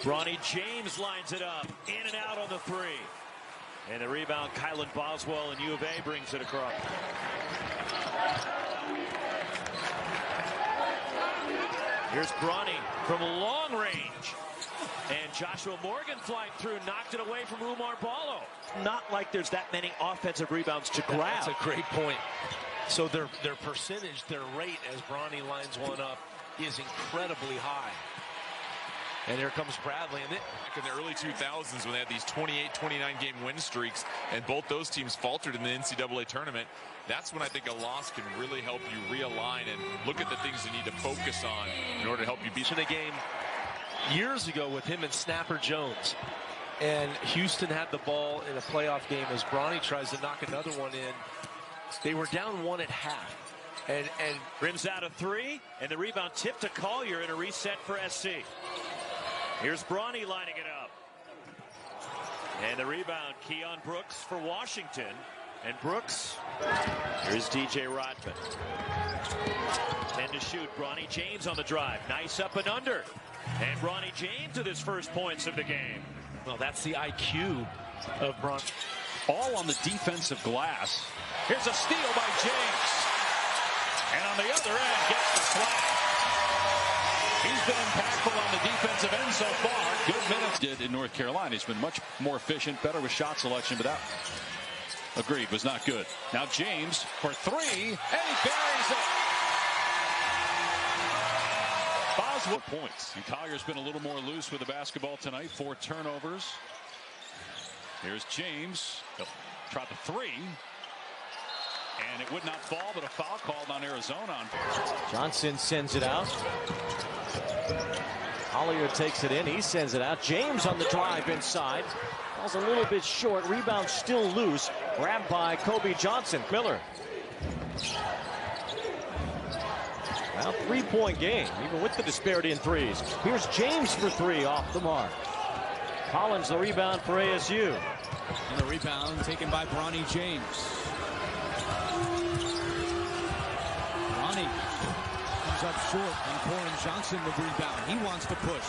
Bronny James lines it up, in and out on the three. And the rebound, Kylan Boswell, and U of A brings it across. Here's Bronny from long range. And Joshua Morgan flying through, knocked it away from Umar Ballo. Not like there's that many offensive rebounds to grab. That's a great point. So their percentage, their rate as Bronny lines one up is incredibly high. And here comes Bradley. And back in the early 2000s when they had these 28, 29 game win streaks and both those teams faltered in the NCAA tournament, that's when I think a loss can really help you realign and look at the things you need to focus on in order to help you beat in a game years ago with him and Snapper Jones. And Houston had the ball in a playoff game as Bronny tries to knock another one in. They were down one at half. And rims out a three, and the rebound tipped to Collier in a reset for SC. Here's Bronny lining it up. And the rebound, Keon Brooks for Washington. And Brooks, here's DJ Rodman. 10 to shoot, Bronny James on the drive. Nice up and under. And Bronny James with his first points of the game. Well, that's the IQ of Bronny. All on the defensive glass. Here's a steal by James. And on the other end, gets the flag. He's been impactful on the defensive end so far. Good minutes did in North Carolina. He's been much more efficient, better with shot selection, but that, agreed, was not good. Now James for three, and he buries it. Boswell points. And Collier's been a little more loose with the basketball tonight. 4 turnovers. Here's James. He'll try the three. And it would not fall, but a foul called on Arizona. Johnson sends it out. Collier takes it in. He sends it out. James on the drive inside. Falls a little bit short. Rebound still loose. Grabbed by Kobe Johnson. Miller. Well, 3-point game, even with the disparity in threes. Here's James for three off the mark. Collins the rebound for ASU. And the rebound taken by Bronny James. Bronny comes up short, and Corin Johnson the rebound. He wants to push.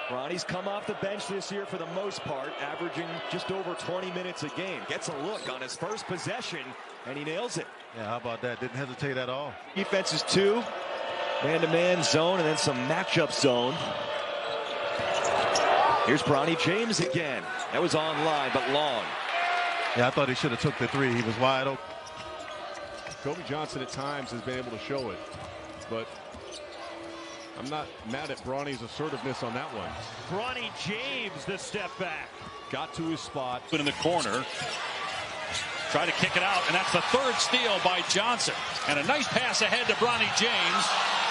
Bronny's come off the bench this year for the most part, averaging just over 20 minutes a game. Gets a look on his first possession, and he nails it. Yeah, how about that? Didn't hesitate at all. Defense is 2, man-to-man zone, and then some matchup zone. Here's Bronny James again. That was online, but long. Yeah, I thought he should have took the three. He was wide open. Kobe Johnson at times has been able to show it, but I'm not mad at Bronny's assertiveness on that one. Bronny James, the step back. Got to his spot. But in the corner. Try to kick it out, and that's the 3rd steal by Johnson. And a nice pass ahead to Bronny James,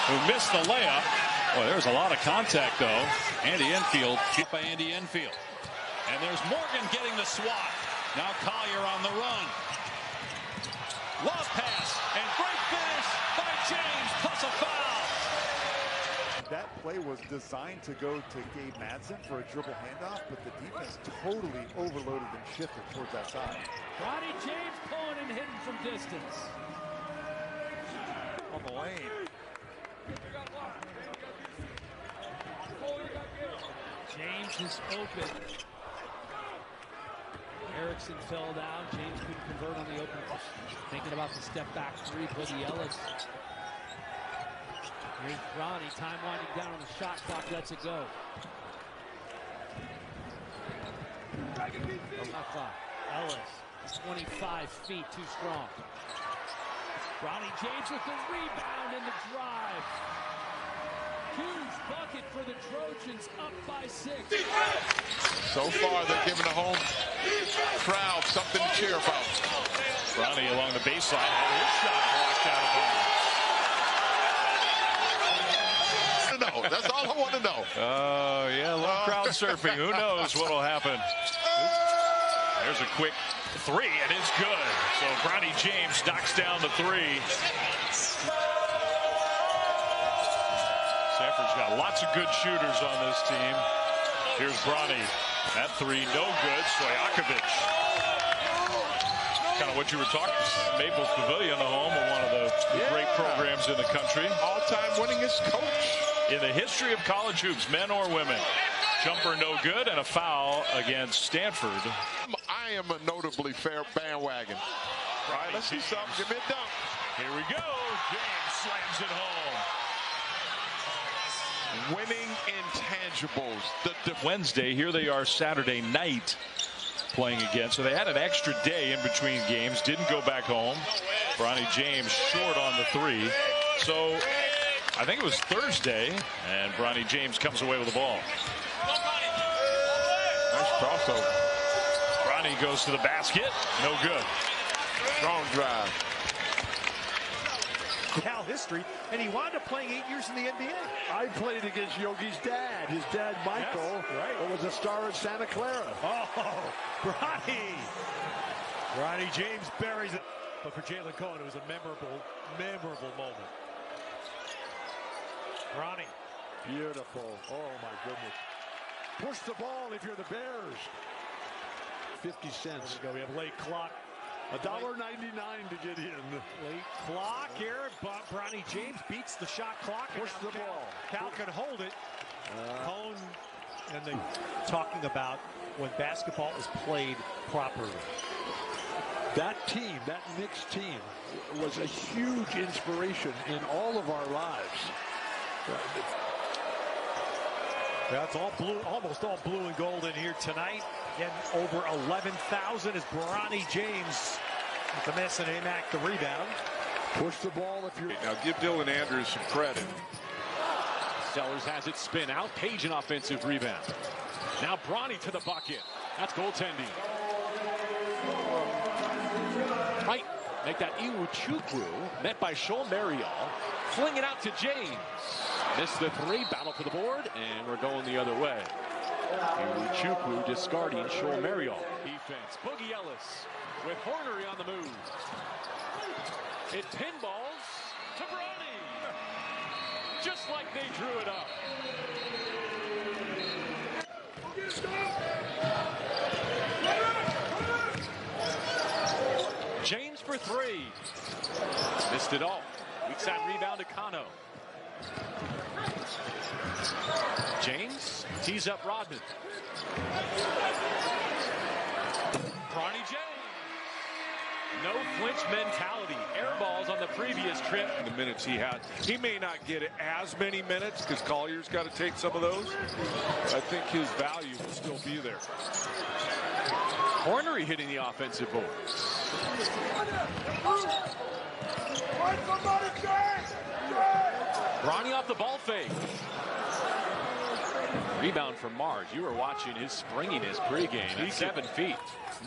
who missed the layup. Boy, there's a lot of contact, though. Andy Enfield, hit by Andy Enfield. And there's Morgan getting the swat. Now Collier on the run. Love pass, and great finish by James, plus a foul. That play was designed to go to Gabe Madsen for a dribble handoff, but the defense totally overloaded and shifted towards that side. Bronny James pulling and hitting from distance. On the lane. James is open. Erickson fell down. James couldn't convert on the open. Thinking about the step back three for the Ellis. Here's Bronny, time winding down on the shot clock, lets it go. Shot clock. Ellis, 25 feet, too strong. Bronny James with the rebound and the drive. Huge bucket for the Trojans, up by 6. So far, they're giving the home crowd something to cheer about. Bronny along the baseline had his shot blocked out of bounds. That's all I want to know. Oh, yeah, a little crowd surfing. Who knows what will happen? There's a quick three, and it's good. So Bronny James knocks down the three. Sanford's got lots of good shooters on this team. Here's Bronny. That three, no good. Stojakovic. Kind of what you were talking. Maples Pavilion, the home of one of the great programs programs in the country. All-time winningest coach In the history of college hoops, men or women. Jumper no good, and a foul against Stanford. I am a notably fair bandwagon. All right, let's see something. Give me a dunk. Here we go. James slams it home. Winning intangibles. Wednesday, here they are Saturday night playing again. So they had an extra day in between games. Didn't go back home. Bronny James short on the three. So I think it was Thursday, and Bronny James comes away with the ball. Nice crossover. Bronny goes to the basket. No good. Strong drive. Cal history, and he wound up playing 8 years in the NBA. I played against Yogi's dad. His dad, Michael, was a star at Santa Clara. Oh, Bronny. Bronny James buries it. But for Jalen Cohen, it was a memorable moment. Bronny. Beautiful. Oh, my goodness. Push the ball if you're the Bears. 50 cents. There we go. We have late clock. $1.99 to get in. Late clock here, but Bronny James beats the shot clock. Push the ball. Cal can hold it. Cone, and they talking about when basketball is played properly. That team, that Knicks team, was a huge inspiration in all of our lives. That's all blue, almost all blue and gold in here tonight. Again, over 11,000 is Bronny James with the miss, and Amack the rebound. Push the ball if you're... Now give Dylan Andrews some credit. Sellers has it spin out. Page an offensive rebound. Now Bronny to the bucket. That's goaltending. Right. Make that Iwuchukwu. Met by Shoal Marial. Fling it out to James. Missed the three. Battle for the board. And we're going the other way. Iwuchukwu discarding Shoal Marial. Defense. Boogie Ellis with Hornery on the move. It pinballs to Bronny. Just like they drew it up. James for three. Missed it all. Weak side rebound to Kano. James tees up Rodman. Bronny James. No flinch mentality. Air balls on the previous trip. The minutes he had. He may not get as many minutes because Collier's got to take some of those. I think his value will still be there. Hornery hitting the offensive boards. Bronny off the ball fake. Rebound from Mars. You were watching his springiness pregame at 7 feet.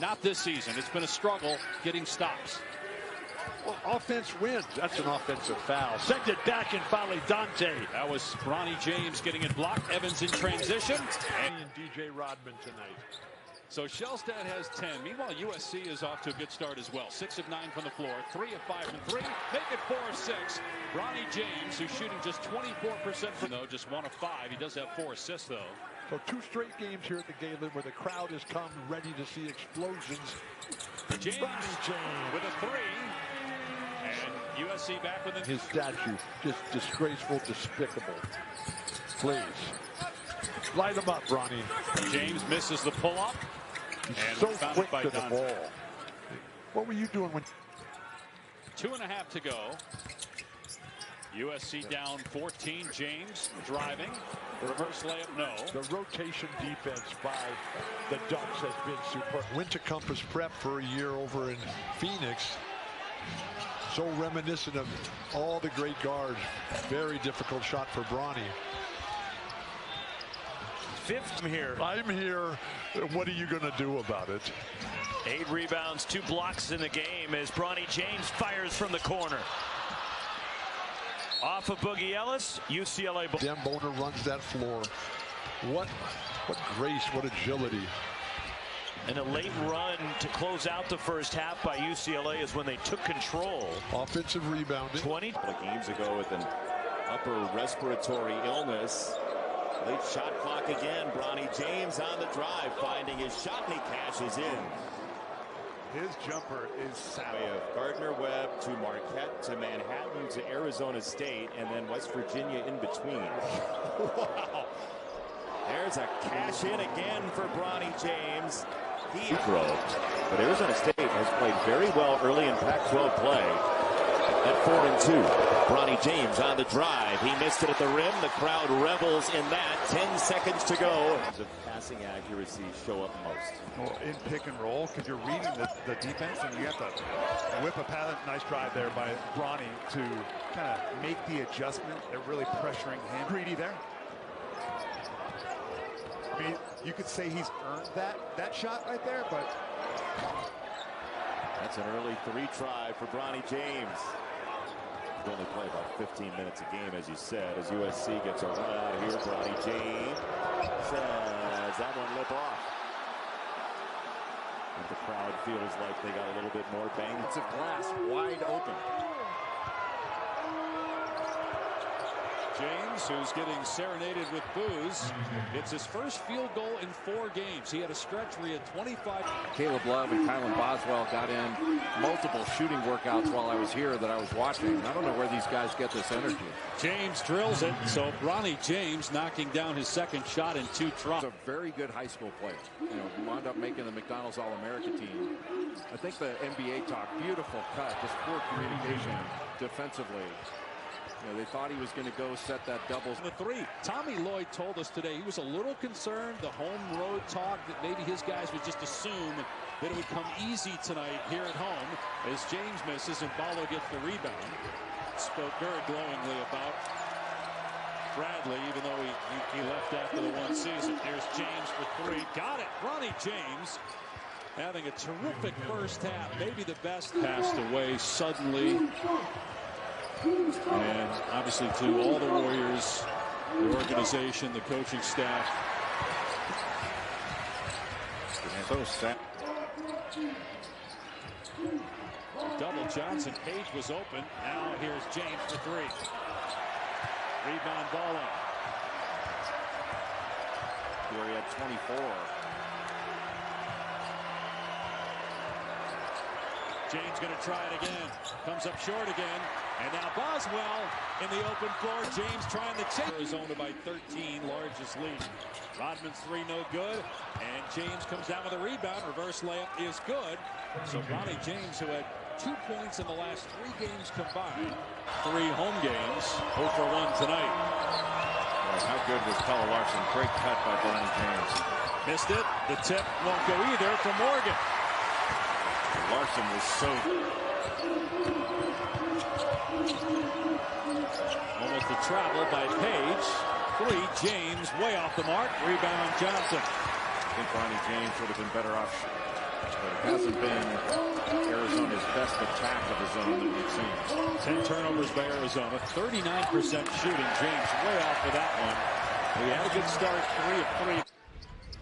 Not this season. It's been a struggle getting stops. Well, offense wins. That's an offensive foul. Sent it back and finally Dante. That was Bronny James getting it blocked. Evans in transition. And DJ Rodman tonight. So Shellstad has 10. Meanwhile, USC is off to a good start as well. 6 of 9 from the floor. 3 of 5 from 3. Make it 4 of 6. Bronny James, who's shooting just 24% from, though, just 1 of 5. He does have 4 assists, though. So 2 straight games here at the Galen where the crowd has come ready to see explosions. James with a 3. And USC back with his statue. Just disgraceful, despicable. Please. Light him up, Bronny. James misses the pull-up. He's so quick to the ball. What were you doing when... 2.5 to go. USC down 14. James driving. Reverse layup, no. The rotation defense by the Ducks has been superb. Went to Compass Prep for a year over in Phoenix. So reminiscent of all the great guards. Very difficult shot for Bronny. Fifth here. I'm here. What are you going to do about it? 8 rebounds, 2 blocks in the game as Bronny James fires from the corner. Off of Boogie Ellis, UCLA. Dan Boner runs that floor. What grace, what agility. And a late run to close out the first half by UCLA is when they took control. Offensive rebounding. 20 games ago with an upper respiratory illness. Late shot clock again. Bronny James on the drive, finding his shot, and he cashes in. His jumper is savage. Of Gardner-Webb to Marquette to Manhattan to Arizona State and then West Virginia in between. Wow. There's a cash in again for Bronny James. He drove, but Arizona State has played very well early in Pac-12 play. At 4-2, Bronny James on the drive. He missed it at the rim. The crowd revels in that. 10 seconds to go. The passing accuracy show up most. Well, in pick and roll, because you're reading the defense, and you have to whip a pass. Nice drive there by Bronny to kind of make the adjustment. They're really pressuring him. Greedy there. I mean, you could say he's earned that shot right there, but that's an early 3 try for Bronny James. He'll only play about 15 minutes a game, as you said, as USC gets a run out of here. Bronny James says that one lip off. And the crowd feels like they got a little bit more bang. It's a glass wide open. James, who's getting serenaded with booze, it's his first field goal in 4 games. He had a stretch where he had 25. Caleb Love and Kylan Boswell got in multiple shooting workouts while I was here that I was watching. I don't know where these guys get this energy. James drills it, so Bronny James knocking down his second shot in 2 tries. He's a very good high school player. You know, wound up making the McDonald's All-America team. I think the NBA talk, beautiful cut, just poor communication defensively. You know, they thought he was going to go set that double. The 3. Tommy Lloyd told us today he was a little concerned, the home road talk, that maybe his guys would just assume that it would come easy tonight here at home as James misses and Ballo gets the rebound. Spoke very glowingly about Bradley, even though he left after the 1 season. Here's James for 3. Got it. Bronny James having a terrific first half, maybe the best. Passed away suddenly. And obviously to all the Warriors, the organization, the coaching staff. It's so sad. Double Johnson. Page was open. Now here's James for 3. Rebound Ballo. Where he had 24. James going to try it again. Comes up short again. And now Boswell in the open floor. James trying to chase. Arizona by 13, largest lead. Rodman's 3 no good. And James comes down with a rebound. Reverse layup is good. So Bronny James, who had 2 points in the last 3 games combined. 3 home games. 0 for 1 tonight. Right, how good was Paul Larson? Great cut by Bronny James. Missed it. The tip won't go either from Morgan. Larson was so almost a travel by Page. 3. James way off the mark. Rebound Johnson. I think Bronny James would have been better off. But it hasn't been Arizona's best attack of the zone that we've seen. 10 turnovers by Arizona. 39% shooting. James way off for that one. We had a good start. 3 of 3.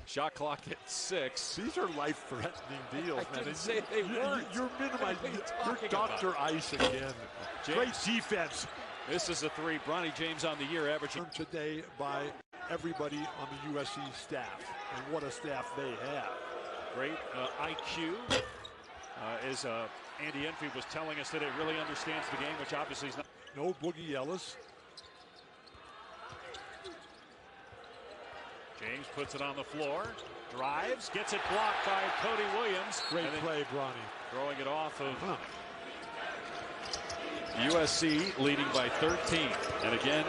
Shot clock at 6. These are life-threatening deals, I man. didn't say they weren't. You're minimizing. You're Dr. Ice again. James. Great defense. This is a 3. Bronny James on the year averaging today by everybody on the USC staff, and what a staff they have. great IQ. As Andy Enfield was telling us today, really understands the game, which obviously is not. No Boogie Ellis. James puts it on the floor, drives, gets it blocked by Cody Williams. Great play, Bronny. Throwing it off of USC, leading by 13. And again,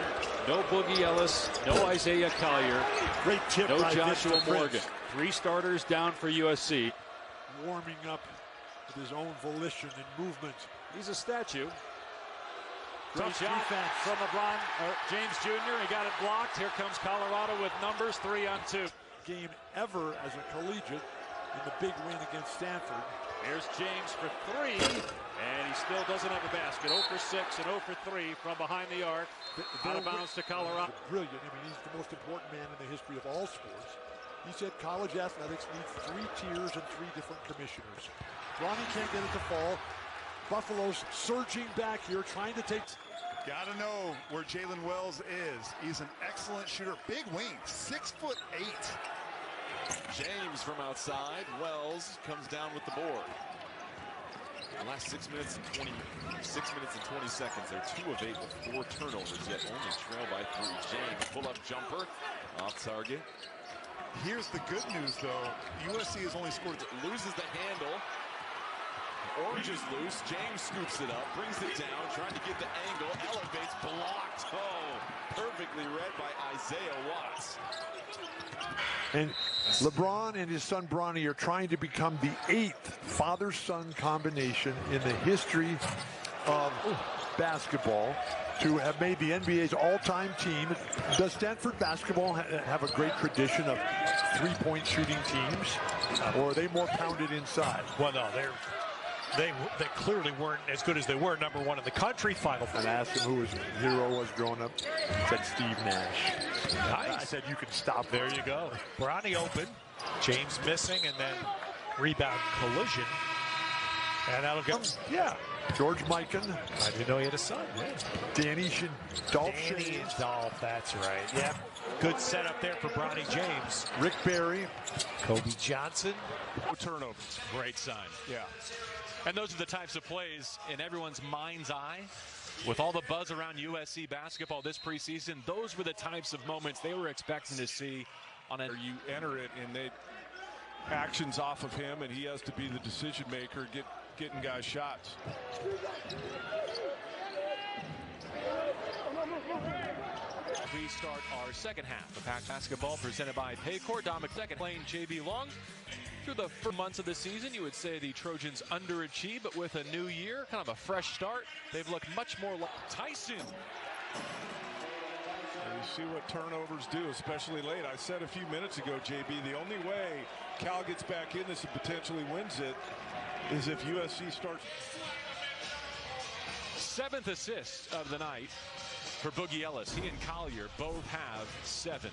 no Boogie Ellis, no Isaiah Collier, great tip, no Joshua Morgan. 3 starters down for USC. Warming up with his own volition and movement. He's a statue. Great Tough shot defense from LeBron James Jr. He got it blocked. Here comes Colorado with numbers, 3-on-2. Game ever as a collegiate in the big win against Stanford. Here's James for 3, and he still doesn't have a basket. 0 for 6 and 0 for 3 from behind the arc. Out of bounds to Colorado. Brilliant. I mean, he's the most important man in the history of all sports. He said college athletics need 3 tiers and 3 different commissioners. Bronny can't get it to fall. Buffalo's surging back here, trying to take. Gotta know where Jalen Wells is. He's an excellent shooter. Big wing, 6'8". James from outside. Wells comes down with the board. The last 6 minutes and 20 seconds. They're 2 of 8 with 4 turnovers, yet only trail by 3. James, pull-up jumper, off target. Here's the good news, though. USC has only scored, Loses the handle. Orange is loose. James scoops it up, brings it down, trying to get the angle, elevates, blocked. Oh, perfectly read by Isaiah Watts. And LeBron and his son Bronny are trying to become the 8th father-son combination in the history of basketball to have made the NBA's all-time team. Does Stanford basketball have a great tradition of three-point shooting teams, or are they more pounded inside? Well, no, they clearly weren't as good as they were. #1 in the country. Final. And I asked him who his hero was growing up. He said Steve Nash. Nice. I said you can stop. There you go. Bronny open. James missing, and then rebound collision. And that'll go. Yeah. George Mikan. I didn't know he had a son. Yeah. Danny Dolph. Danny and Dolph, that's right. Yep. Good setup there for Bronny James. Rick Barry. Kobe Johnson. No turnovers. Great sign. Yeah. And those are the types of plays in everyone's mind's eye. With all the buzz around USC basketball this preseason, those were the types of moments they were expecting to see on a... You enter it, and they actions off of him, and he has to be the decision maker, getting guys shots. We start our second half of Pack Basketball presented by Paycor. Dominic second playing JB Long. Through the first months of the season, you would say the Trojans underachieved, but with a new year, kind of a fresh start, they've looked much more like Tyson. You see what turnovers do, especially late. I said a few minutes ago, JB, the only way Cal gets back in this and potentially wins it is if USC starts. 7th assist of the night for Boogie Ellis. He and Collier both have 7.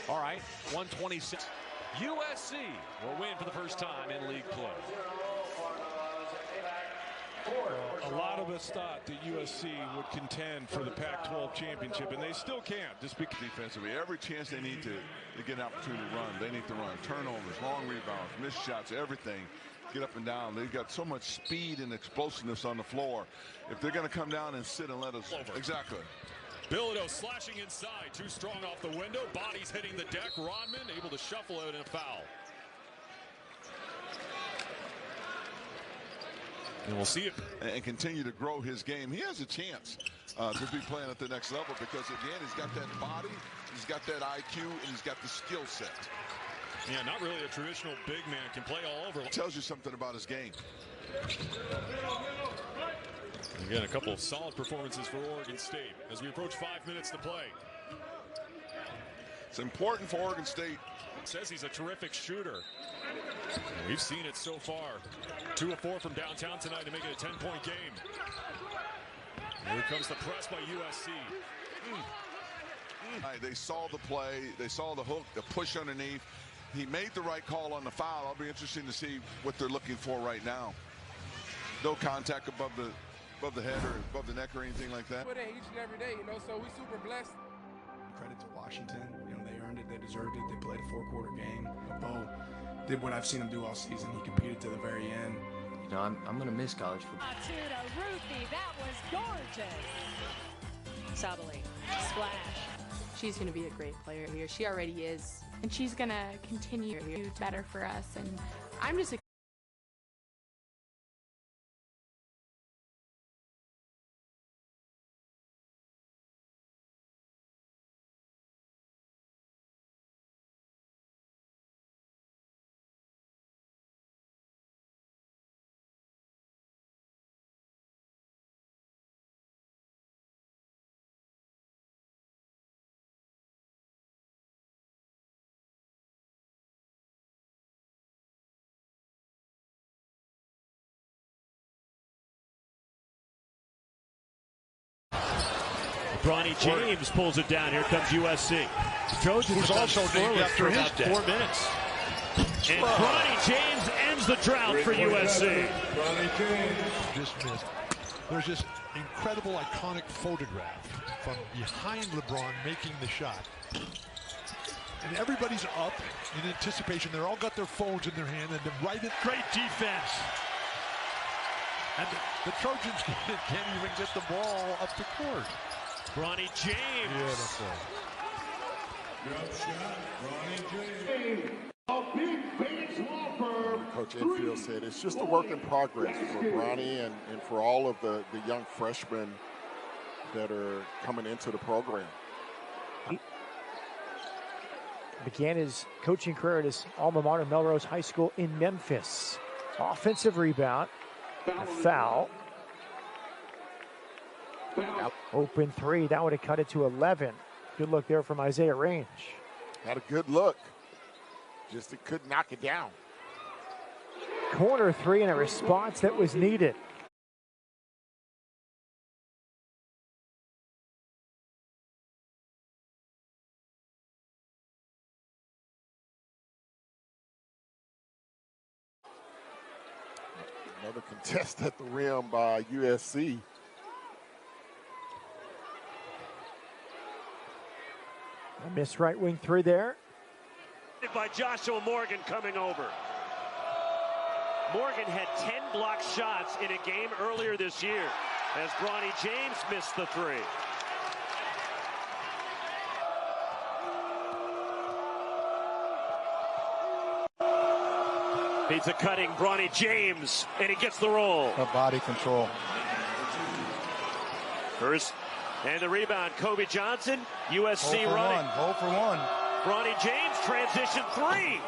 All right, 126. USC will win for the first time in league play. A lot of us thought that USC would contend for the Pac-12 championship, and they still can't. Just because defensively, every chance they need to get an opportunity to run, they need to run. Turnovers, long rebounds, missed shots, everything. Get up and down. They've got so much speed and explosiveness on the floor. If they're going to come down and sit and let us... Exactly. Bilodeau slashing inside, too strong off the window. Bodies hitting the deck. Rodman able to shuffle out in a foul. And we'll see it. And continue to grow his game. He has a chance to be playing at the next level because, again, he's got that body, he's got that IQ, and he's got the skill set. Yeah, not really a traditional big man. Can play all over. Tells you something about his game. Again, a couple of solid performances for Oregon State as we approach 5 minutes to play. It's important for Oregon State. Says he's a terrific shooter. And we've seen it so far. 2 of 4 from downtown tonight to make it a 10-point game. Here comes the press by USC. They saw the play. They saw the hook, the push underneath. He made the right call on the foul. I'll be interested to see what they're looking for right now. No contact above the head or above the neck or anything like that. Put in each and every day, so we super blessed. Credit to Washington. They earned it. They deserved it. They played a 4-quarter game. Bo did what I've seen him do all season. He competed to the very end. I'm going to miss college football. To Ruthie, that was gorgeous. Sabali, splash. She's going to be a great player here. She already is. And she's going to continue to do better for us. And I'm just Bronny James pulls it down. Here comes USC. Trojans was also named after for about 4 minutes. And Bronny James ends the drought for USC. Bronny James just missed. There's this incredible, iconic photograph from behind LeBron making the shot. and everybody's up in anticipation. They're all got their phones in their hand, and they're right at Great defense. And the Trojans can't even get the ball up the court. Bronny James. Beautiful. Coach Enfield said it's just a work in progress for Bronny and for all of the young freshmen that are coming into the program. Began his coaching career at his alma mater, Melrose High School in Memphis. Offensive rebound, a foul. Open three, that would have cut it to 11. Good look there from Isaiah Range. Had a good look, just he couldn't knock it down. Corner three and a response that was needed. Another contest at the rim by USC. A missed right wing three there. By Joshua Morgan coming over. Morgan had 10 blocked shots in a game earlier this year as Bronny James missed the three. Needs a cutting Bronny James, and he gets the roll. Body control. First, and the rebound, Kobe Johnson, USC running. 0 for 1. Bronny James, transition three.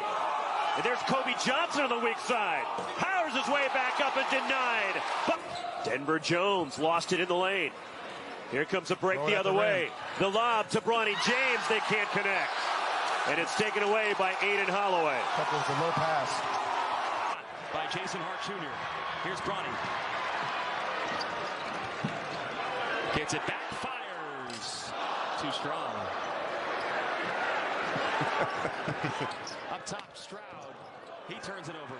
And there's Kobe Johnson on the weak side. Powers his way back up and denied. But Denver Jones lost it in the lane. Here comes a break the other way. The lob to Bronny James, they can't connect. And it's taken away by Aiden Holloway. That was a low pass. By Jason Hart Jr. Here's Bronny. Gets it back, fires. Too strong. Up top, Stroud. He turns it over.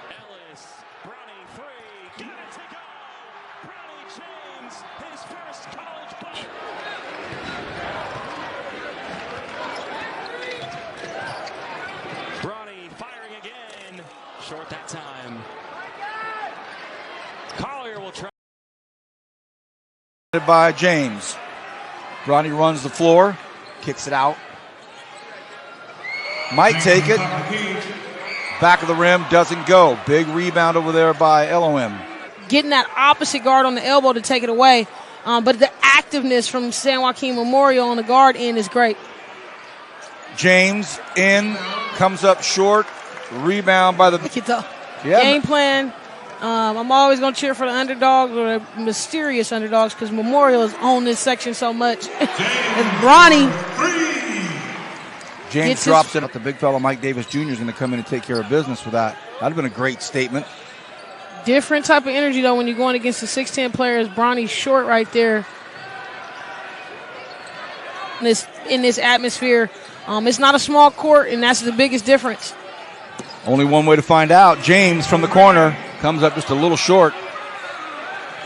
Ellis, Bronny free. Got it to go. Bronny James, his first college bucket. Bronny firing again. Short that time. Collier will try. By James. Bronny runs the floor, kicks it out. Might take it. Back of the rim, doesn't go. Big rebound over there by LOM. Getting that opposite guard on the elbow to take it away. But the activeness from San Joaquin Memorial on the guard end is great. James in, comes up short. Rebound by the game plan. I'm always going to cheer for the underdogs or the mysterious underdogs because Memorial has owned this section so much. And Bronny. James drops it. The big fella Mike Davis Jr. is going to come in and take care of business with that. That would have been a great statement. Different type of energy, though, when you're going against the 6'10 players. Bronny's short right there. In this atmosphere. It's not a small court, and that's the biggest difference. Only one way to find out. James from the corner comes up just a little short.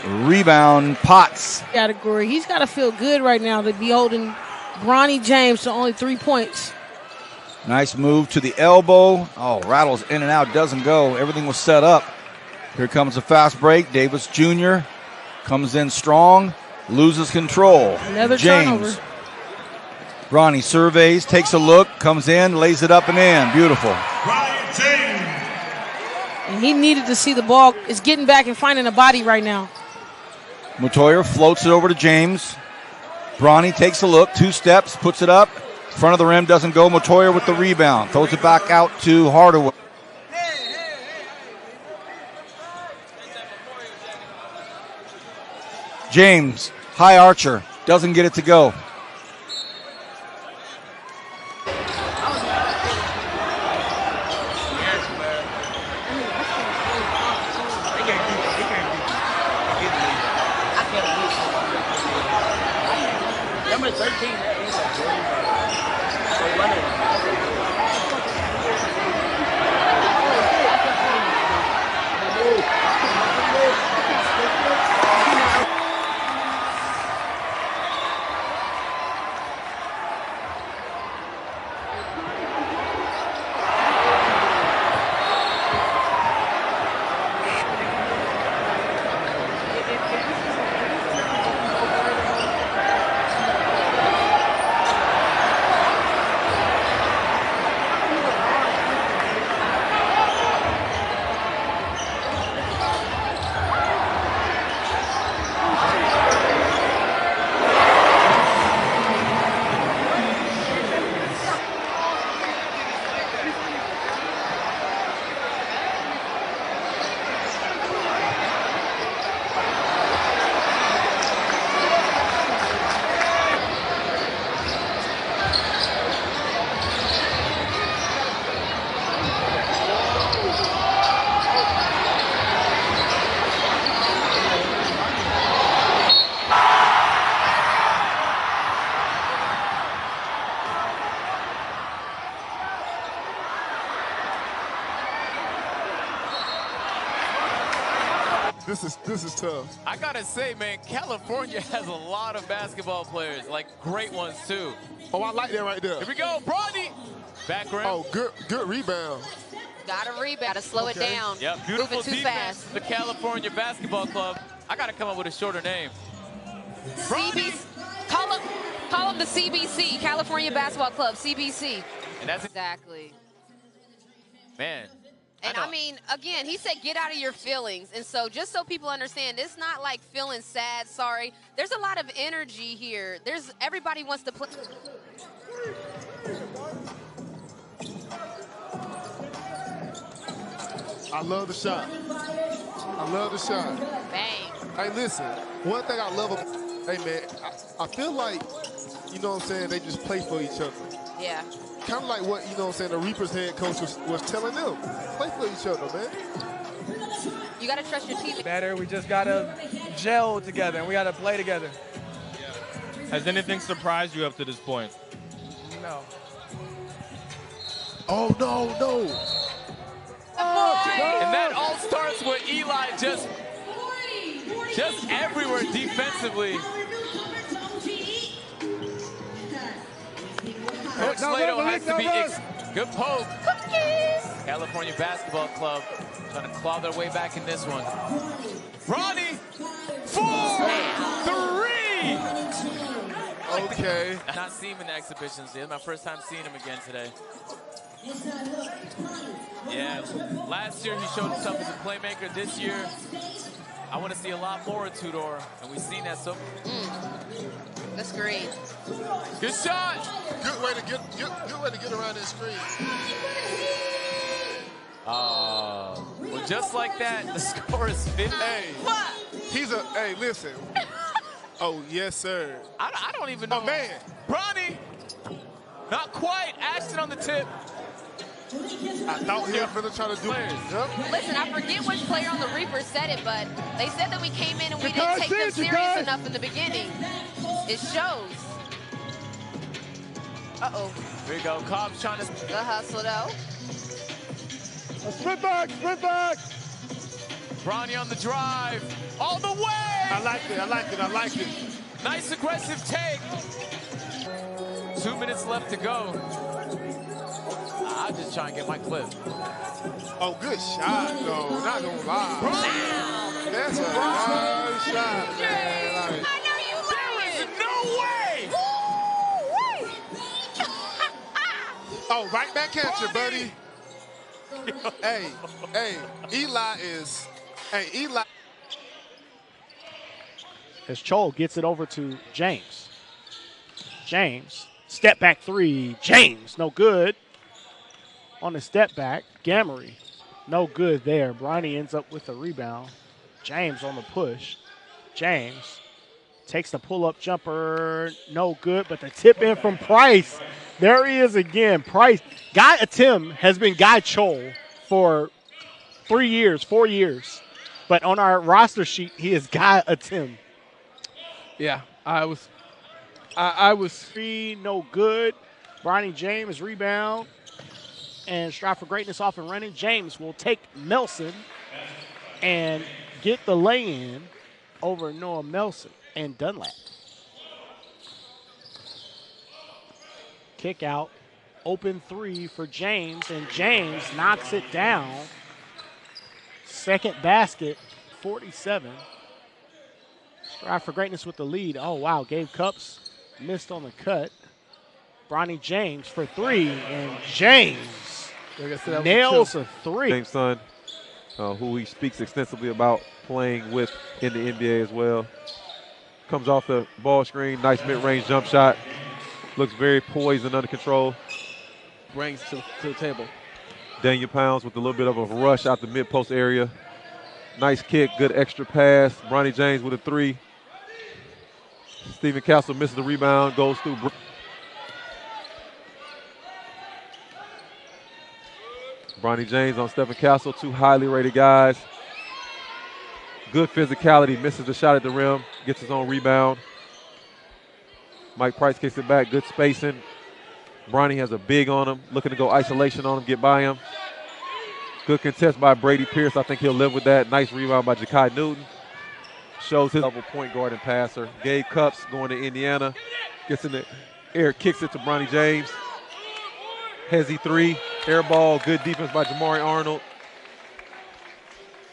Rebound, Potts. Category. He's got to feel good right now to be holding Bronny James to only 3 points. Nice move to the elbow. Oh, rattles in and out, doesn't go. Everything was set up. Here comes a fast break. Davis Jr. comes in strong, loses control. Another James. turnover. Bronny surveys, takes a look, comes in, lays it up and in. Beautiful. And he needed to see the ball. It's getting back and finding a body right now. Montoya floats it over to James. Bronny takes a look, 2 steps, puts it up. Front of the rim, doesn't go. Montoya with the rebound. Throws it back out to Hardaway. James, high archer, doesn't get it to go. This is tough. I gotta say, man, California has a lot of basketball players, like great ones too. Oh, I like that right there. Here we go, Bronny. Back rim. Oh, good rebound. Got to rebound. Got to slow it down. Yep, beautiful Moving too defense. fast. The California Basketball Club. I gotta come up with a shorter name. CBC. Call them the CBC, California Basketball Club, CBC. And that's exactly. Man. And I mean, again, he said get out of your feelings. And so just so people understand, it's not like feeling sad, sorry. There's a lot of energy here. Everybody wants to play. I love the shot. I love the shot. Bang. Hey, listen, one thing I love about, hey, man, I feel like, you know what I'm saying, they just play for each other. Yeah. Kind of like what, you know what I'm saying, the Reapers head coach was telling them. Play for each other, man. You got to trust your team. Better. We just got to gel together, and we got to play together. Has anything surprised you up to this point? No. Oh, no. And that all starts with Eli just everywhere defensively. Coach Slato has to be good poke. California Basketball Club trying to claw their way back in this one. Bronny, 4-3. Okay. Not seen him in the exhibitions. This is my first time seeing him again today. Yeah, last year he showed himself as a playmaker. This year, I want to see a lot more of Tudor, and we've seen that so. The screen. Good shot. Good way to get around that screen. Well, just like that, the score is 50. Hey, listen. Oh, yes, sir. I don't even know. Oh, man. Bronny, not quite. Ashton on the tip. I thought he was going to try to do it. Listen, I forget which player on the Reapers said it, but they said that we came in and we didn't take them serious enough in the beginning. It shows. Uh-oh. Here we go. Cobb's trying to... The hustle, though. Sprint back. Bronny on the drive. All the way! I like it. Nice aggressive take. 2 minutes left to go. I'll just try and get my clip. Oh, good shot, though. Not gonna lie. That's a nice shot, man. I know you lying. There is no way! Oh, right back at you, buddy. Eli. As Chol gets it over to James. James, step back three. James, no good. On the step back, Gamery, no good there. Bronny ends up with a rebound. James on the push. James takes the pull-up jumper, no good, but the tip in from Price. There he is again, Price. Guy Atim has been Guy Chol for 4 years. But on our roster sheet, he is Guy Atim. Yeah, I was three, no good. Bronny James rebound. And strive for greatness off and running. James will take Melson and get the lay-in over Noah Melson and Dunlap. Kick out, open three for James, and James knocks it down. Second basket, 47. Strive for greatness with the lead. Oh, wow, Gabe Cups missed on the cut. Bronny James for three, and James nails a three. James' son, who he speaks extensively about playing with in the NBA as well. Comes off the ball screen, nice mid-range jump shot. Looks very poised and under control. Brings to the table. Daniel Pounds with a little bit of a rush out the mid-post area. Nice kick, good extra pass. Bronny James with a three. Stephen Castle misses the rebound, goes through. Bronny James on Stephen Castle, two highly rated guys. Good physicality, misses the shot at the rim, gets his own rebound. Mike Price kicks it back, good spacing. Bronny has a big on him, looking to go isolation on him, get by him. Good contest by Brady Pierce. I think he'll live with that. Nice rebound by Ja'Kai Newton. Shows his level point guard and passer. Gabe Cups going to Indiana. Gets in the air, kicks it to Bronny James. Hezzy three, air ball, good defense by Jamari Arnold.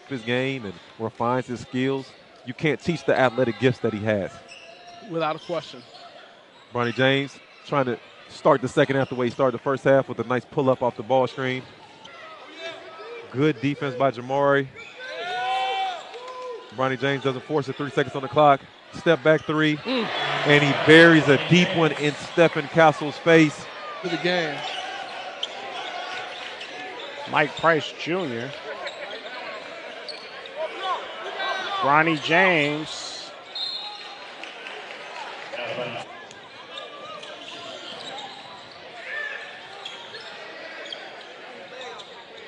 His game and refines his skills. You can't teach the athletic gifts that he has. Without a question. Bronny James trying to start the second half the way he started the first half with a nice pull-up off the ball screen. Good defense by Jamari. Bronny James doesn't force it, 3 seconds on the clock. Step back three, and he buries a deep one in Stephen Castle's face. To the game. Mike Price Jr. Bronny James.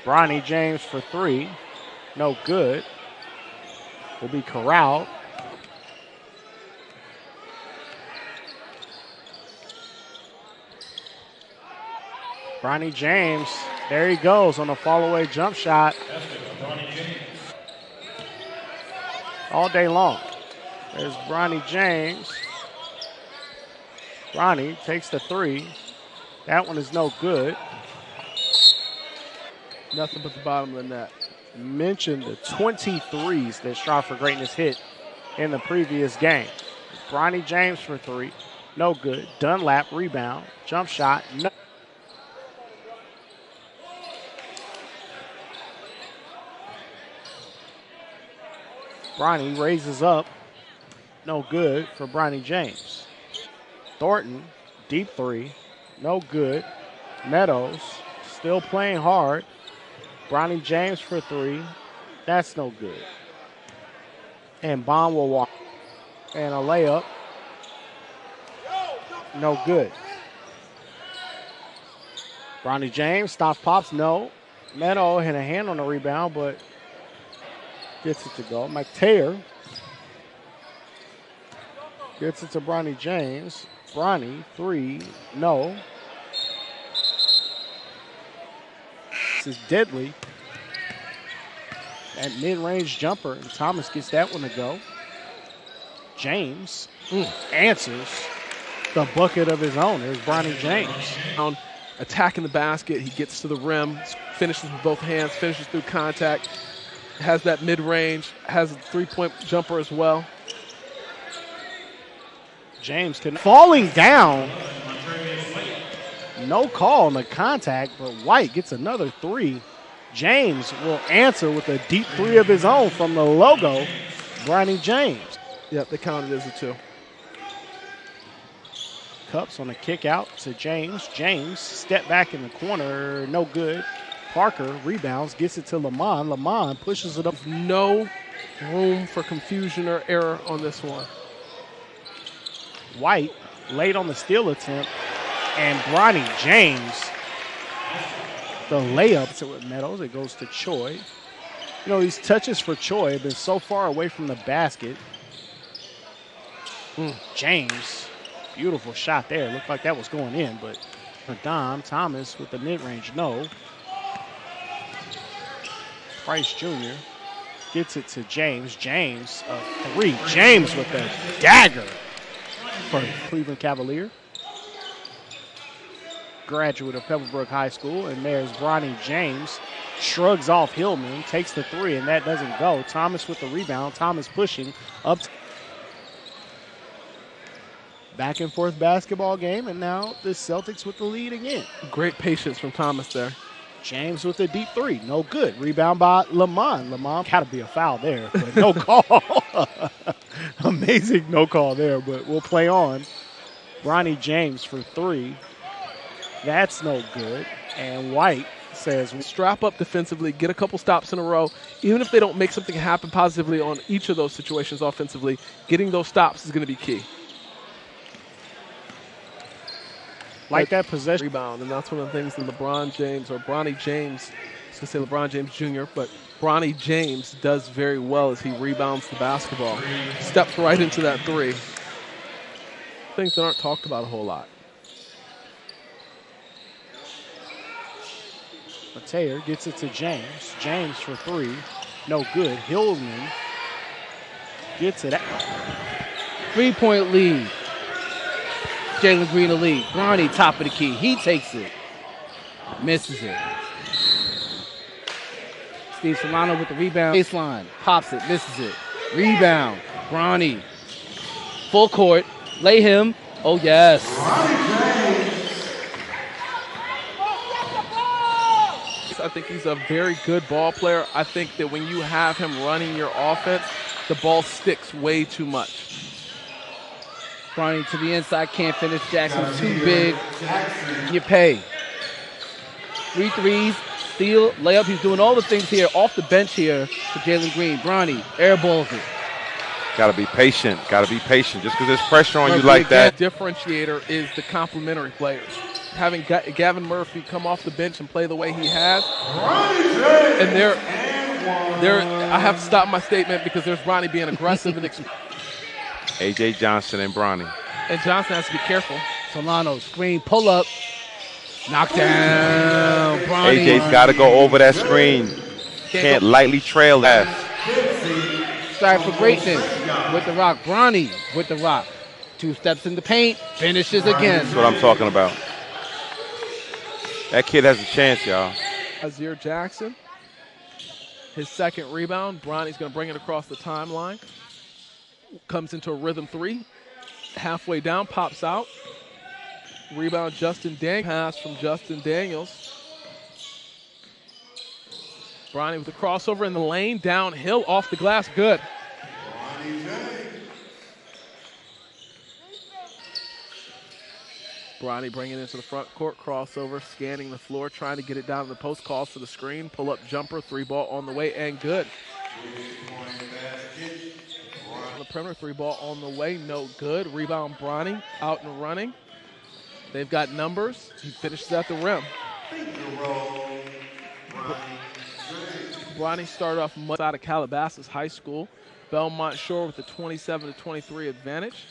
Bronny James for three. No good. Will be corralled. Bronny James, there he goes on a fall-away jump shot. All day long. There's Bronny James. Bronny takes the three. That one is no good. Nothing but the bottom of the net. Mentioned the 23s that Strive for Greatness hit in the previous game. Bronny James for three. No good. Dunlap rebound. Jump shot. No. Bronny raises up. No good for Bronny James. Thornton, deep three. No good. Meadows still playing hard. Bronny James for three. That's no good. And Bond will walk. And a layup. No good. Bronny James stops, pops, no. Meadow had a hand on the rebound, but gets it to go. McTayer gets it to Bronny James. Bronny, three, no. This is deadly. That mid-range jumper, and Thomas gets that one to go. James answers the bucket of his own. There's Bronny James. Attacking the basket, he gets to the rim, finishes with both hands, finishes through contact, has that mid-range, has a three-point jumper as well. James falling down. No call on the contact, but White gets another three. James will answer with a deep three of his own from the logo, Bronny James. Yep, they counted as a two. Cups on a kick out to James. James, step back in the corner, no good. Parker rebounds, gets it to Lamont. Lamont pushes it up. No room for confusion or error on this one. White late on the steal attempt, and Bronny James, the layup to with Meadows. It goes to Choi. You know, these touches for Choi have been so far away from the basket. James, beautiful shot there. Looked like that was going in, but for Dom, Thomas with the mid-range, no. Price Jr. gets it to James. James, a three. James with a dagger for Cleveland Cavalier. Graduate of Pebblebrook High School, and there's Bronny James. Shrugs off Hillman, takes the three, and that doesn't go. Thomas with the rebound. Thomas pushing up. Back and forth basketball game, and now the Celtics with the lead again. Great patience from Thomas there. James with a deep three, no good. Rebound by Lamont. Lamont had to be a foul there, but no call. Amazing no call there, but we'll play on. Bronny James for three. That's no good. And White says, strap up defensively, get a couple stops in a row. Even if they don't make something happen positively on each of those situations offensively, getting those stops is going to be key. Like that possession. Rebound, and that's one of the things that LeBron James, or Bronny James, I was going to say LeBron James Jr., but Bronny James does very well as he rebounds the basketball. Steps right into that three. Things that aren't talked about a whole lot. Mateer gets it to James. James for three. No good. Hillman gets it. 3-point lead. Jalen Green the lead. Bronny top of the key. He takes it. Misses it. Steve Solano with the rebound. Baseline. Pops it. Misses it. Rebound. Bronny. Full court. Lay him. Oh, yes. I think he's a very good ball player. I think that when you have him running your offense, the ball sticks way too much. Bronny to the inside, can't finish. Jackson's too big. You pay. 3 threes, steal, layup. He's doing all the things here off the bench here for Jalen Green. Bronny airballs it. Got to be patient. Got to be patient. Just because there's pressure on you like that. The differentiator is the complementary players. Having Gavin Murphy come off the bench and play the way he has, and I have to stop my statement because there's Bronny being aggressive and A.J. Johnson and Bronny. And Johnson has to be careful. Solano screen pull up, knock down. Bronny. A.J.'s got to go over that screen. Can't lightly trail that. Strive for greatness with the rock. Bronny with the rock. 2 steps in the paint, finishes again. That's what I'm talking about. That kid has a chance, y'all. Azir Jackson, his second rebound. Bronny's going to bring it across the timeline. Comes into a rhythm 3. Halfway down, pops out. Rebound, Justin Daniels. Pass from Justin Daniels. Bronny with the crossover in the lane. Downhill, off the glass, good. Bronny bringing it into the front court, crossover, scanning the floor, trying to get it down to the post, calls for the screen, pull-up jumper, 3-ball on the way, and good. On the perimeter, 3-ball on the way, no good. Rebound, Bronny, out and running. They've got numbers. He finishes at the rim. Bronny started off out of Calabasas High School. Belmont Shore with the 27-23 advantage.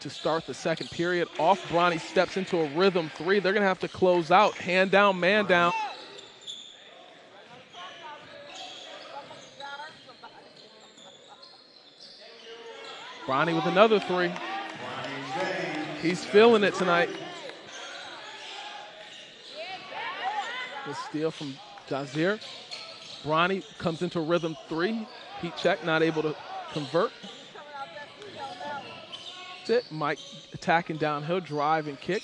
To start the second period. Off, Bronny steps into a rhythm 3. They're going to have to close out. Hand down, man down. Bronny with another 3. He's feeling it tonight. The steal from Azir. Bronny comes into rhythm 3. Heat check, not able to convert. It. Mike attacking downhill, drive and kick.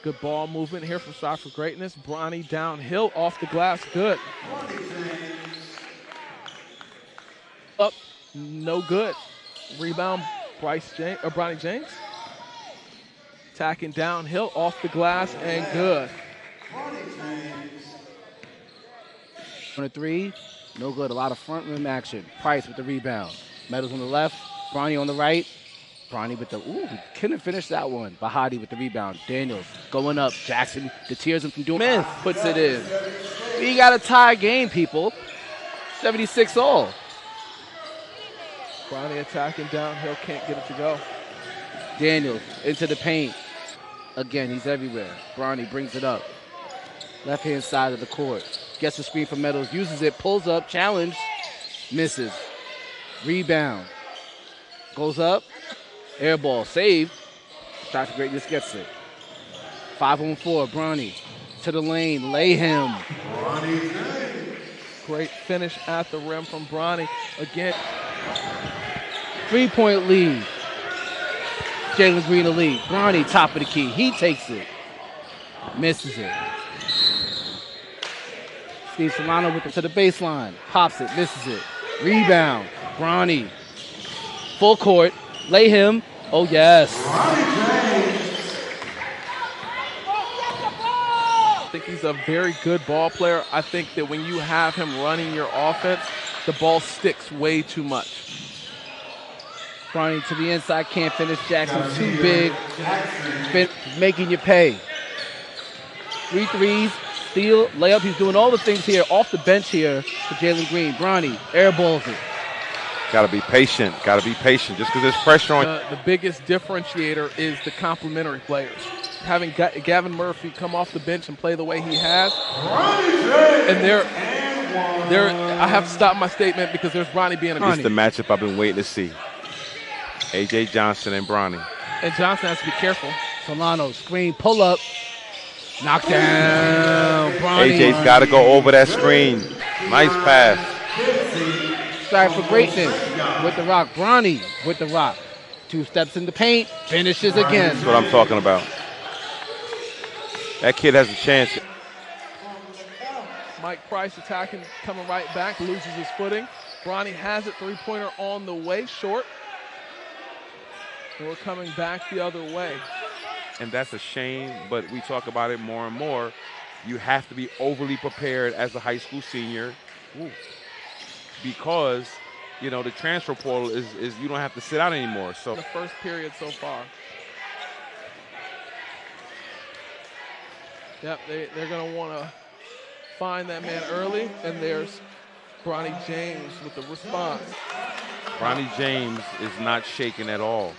Good ball movement here from Strive for Greatness. Bronny downhill, off the glass, good. Up, no good. Rebound, Bronny James. Attacking downhill, off the glass, and good. 3, no good. A lot of front rim action. Price with the rebound. Meadows on the left, Bronny on the right. Bronny with the, couldn't finish that one. Bahati with the rebound. Daniels going up. Jackson deters him from doing. Smith puts it in. We got a tie game, people. 76 all. Bronny attacking downhill, can't get it to go. Daniels into the paint. Again, he's everywhere. Bronny brings it up. Left-hand side of the court. Gets the screen from Meadows, uses it, pulls up, challenge, misses. Rebound. Goes up. Air ball, saved. Strive for Greatness gets it. 5-on-4, Bronny to the lane, lay him. Great finish at the rim from Bronny. Again. 3-point lead. Jalen Green the lead. Bronny top of the key. He takes it. Misses it. Steve Solano with it to the baseline. Pops it, misses it. Rebound. Bronny. Full court. Lay him. Oh, yes. I think he's a very good ball player. I think that when you have him running your offense, the ball sticks way too much. Bronny to the inside, can't finish. Jackson's too big. Making you pay. 3 threes, steal, layup. He's doing all the things here off the bench here for Jalen Green. Bronny airballs it. Got to be patient. Got to be patient. Just because there's pressure on. The biggest differentiator is the complementary players. having Gavin Murphy come off the bench and play the way he has. And I have to stop my statement because there's Bronny being a This is the matchup I've been waiting to see. A.J. Johnson and Bronny. And Johnson has to be careful. Solano, screen, pull up. Knock down. Bronny. A.J.'s got to go over that screen. Nice pass. Strive for greatness with the rock. Bronny with the rock. 2 steps in the paint, finishes again. That's what I'm talking about. That kid has a chance. Mike Price attacking, coming right back, loses his footing. Bronny has it, three-pointer on the way, short. And we're coming back the other way. And that's a shame, but we talk about it more and more. You have to be overly prepared as a high school senior because, you know, the transfer portal is you don't have to sit out anymore. So the first period so far. Yep, they're going to want to find that man early, and there's Bronny James with the response. Bronny James is not shaken at all.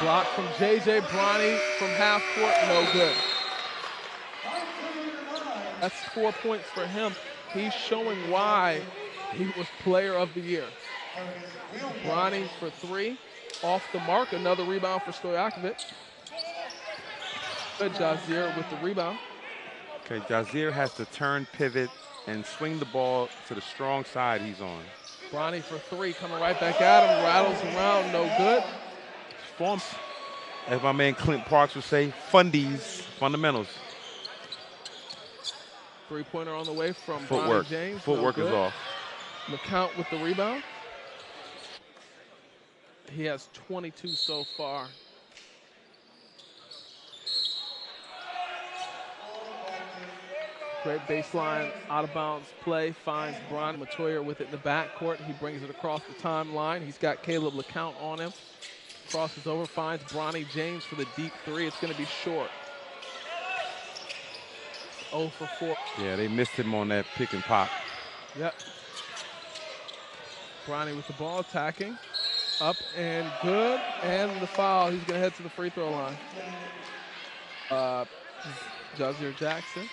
Block from J.J. Bronny from half court, no good. That's 4 points for him. He's showing why he was player of the year. Bronny for 3, off the mark, another rebound for Stojakovic. Good, Jazier with the rebound. Okay, Jazier has to turn, pivot, and swing the ball to the strong side he's on. Bronny for 3, coming right back at him, rattles around, no good. Form, as my man Clint Parks would say, fundamentals. Three-pointer on the way from Footwork. Bronny James. Footwork is off. McCount with the rebound. He has 22 so far. Great baseline, out-of-bounds play, finds Bronny Matoya with it in the backcourt. He brings it across the timeline. He's got Caleb LeCount on him. Crosses over, finds Bronny James for the deep 3. It's going to be short. 0 for 4. Yeah, they missed him on that pick and pop. Yep. Bronny with the ball, attacking. Up and good. And the foul. He's going to head to the free throw line. Jazier Jackson.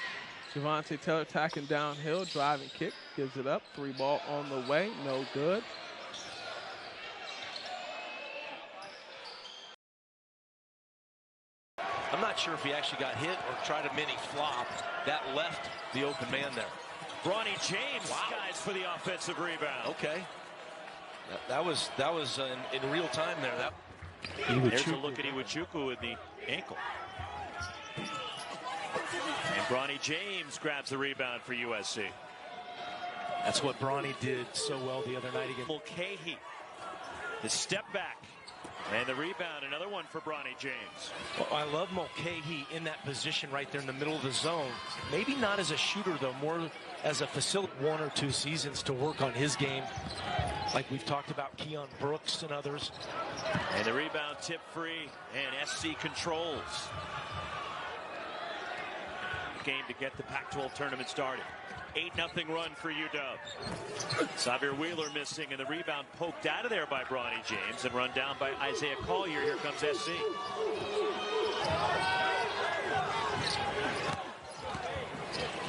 Javante Taylor attacking downhill, driving kick, gives it up. 3 ball on the way, no good. I'm not sure if he actually got hit or tried a mini flop. That left the open man there. Bronny James skies for the offensive rebound. Okay. That was in real time there. There's a look at Iwachuku with the ankle. And Bronny James grabs the rebound for USC. That's what Bronny did so well the other night against Mulcahy. The step back. And the rebound, another one for Bronny James. Well, I love Mulcahy in that position right there in the middle of the zone. Maybe not as a shooter, though, more as a facilitator. 1 or 2 seasons to work on his game, like we've talked about Keon Brooks and others. And the rebound tip free, and SC controls. Game to get the Pac-12 tournament started. 8-0 run for UW. Xavier Wheeler missing, and the rebound poked out of there by Bronny James and run down by Isaiah Collier. Here comes SC.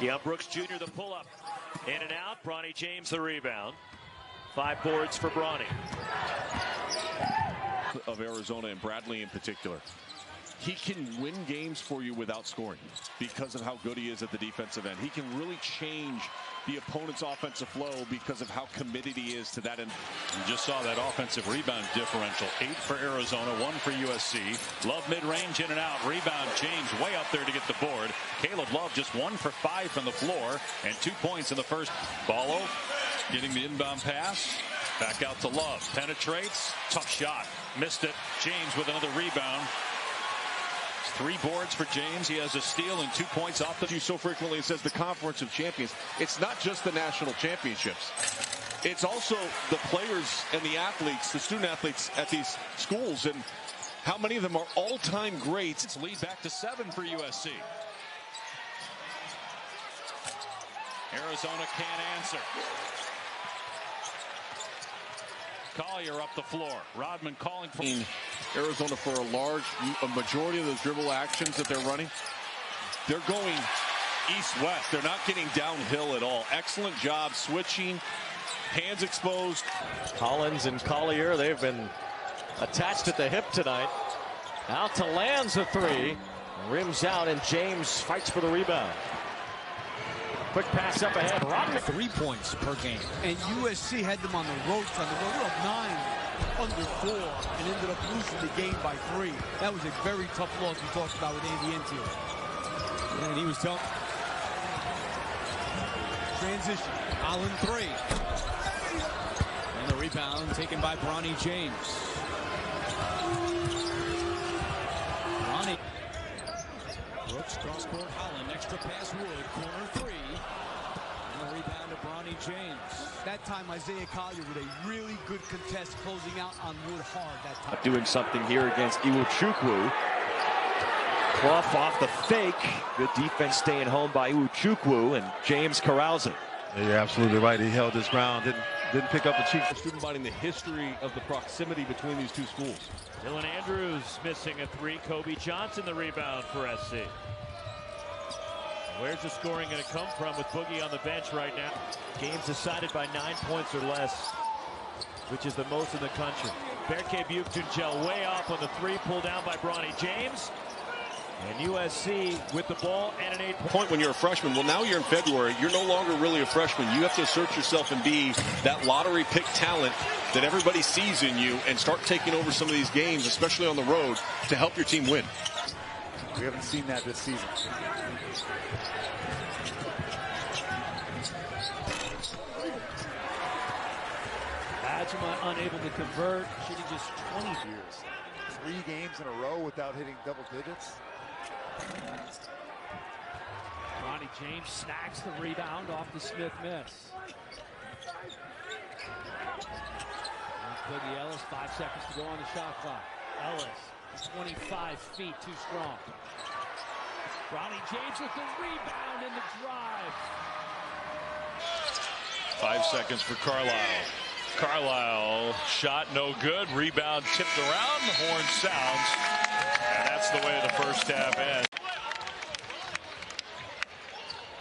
Keon Brooks Jr. the pull-up. In and out. Bronny James the rebound. 5 boards for Bronny. Of Arizona and Bradley in particular. He can win games for you without scoring because of how good he is at the defensive end. He can really change the opponent's offensive flow because of how committed he is to that end. You just saw that offensive rebound differential. 8 for Arizona, 1 for USC. Love mid-range in and out. Rebound James way up there to get the board. Caleb Love just 1 for 5 from the floor and 2 points in the first. Ballo getting the inbound pass. Back out to Love. Penetrates. Tough shot. Missed it. James with another rebound. 3 boards for James. He has a steal and 2 points off the. You so frequently says the Conference of Champions. It's not just the national championships. It's also the players and the athletes, the student athletes at these schools, and how many of them are all-time greats. It's lead back to 7 for USC. Arizona can't answer. Collier up the floor. Rodman calling for Arizona for a majority of those dribble actions that they're running. They're going east-west. They're not getting downhill at all. Excellent job switching, hands exposed. Collins and Collier, they've been attached at the hip tonight. Out to Lands a three. Rims out, and James fights for the rebound. Quick pass up ahead. Rodman. 3 points per game. And USC had them on the ropes. On the road, up 9 under 4, and ended up losing the game by 3. That was a very tough loss we talked about with Andy Enfield. And he was telling. Transition. Allen 3. And the rebound taken by Bronny James. Bronny. Brooks cross court. Holland. Extra pass Wood. Corner 3. And the rebound to Bronny James. That time Isaiah Collier with a really good contest closing out on Wood hard that time. Doing something here against Iwuchukwu. Clough off the fake. Good defense staying home by Iwuchukwu, and James corrals it. Yeah, you're absolutely right. He held his ground. Didn't pick up the cheek. Student body in the history of the proximity between these two schools. Dylan Andrews missing a three. Kobe Johnson the rebound for SC. Where's the scoring going to come from with Boogie on the bench right now? Games decided by 9 points or less, which is the most in the country. Berke Buchtunchel way off on the three, pulled down by Bronny James. And USC with the ball and an 8-point. When you're a freshman, well, now you're in February. You're no longer really a freshman. You have to assert yourself and be that lottery pick talent that everybody sees in you and start taking over some of these games, especially on the road, to help your team win. We haven't seen that this season. Adjuma unable to convert, shooting just 20 years. 3 games in a row without hitting double digits. Bronny James snacks the rebound off the Smith miss. Boogie Ellis, 5 seconds to go on the shot clock. Ellis, 25 feet, too strong. Bronny James with the rebound and the drive. 5 seconds for Carlisle. Carlisle shot no good. Rebound tipped around. The horn sounds. And that's the way the first half ends.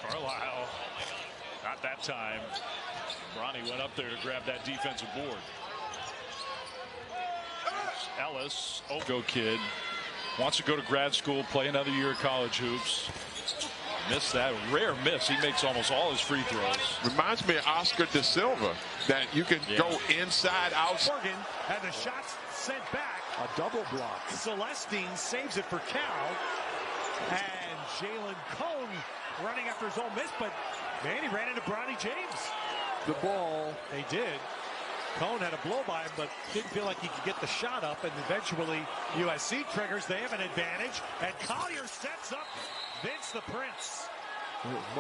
Carlisle, not that time. Bronny went up there to grab that defensive board. Ellis, go kid. Wants to go to grad school, play another year of college hoops. Missed that. Rare miss. He makes almost all his free throws. Reminds me of Oscar Da Silva, that you can go inside, out. Morgan had the shots sent back. A double block. Celestine saves it for Cal. And Jalen Cone running after his own miss, but man, he ran into Bronny James. The ball. They did. Cone had a blow by him, but didn't feel like he could get the shot up, and eventually USC triggers. They have an advantage, and Collier sets up Vince the Prince.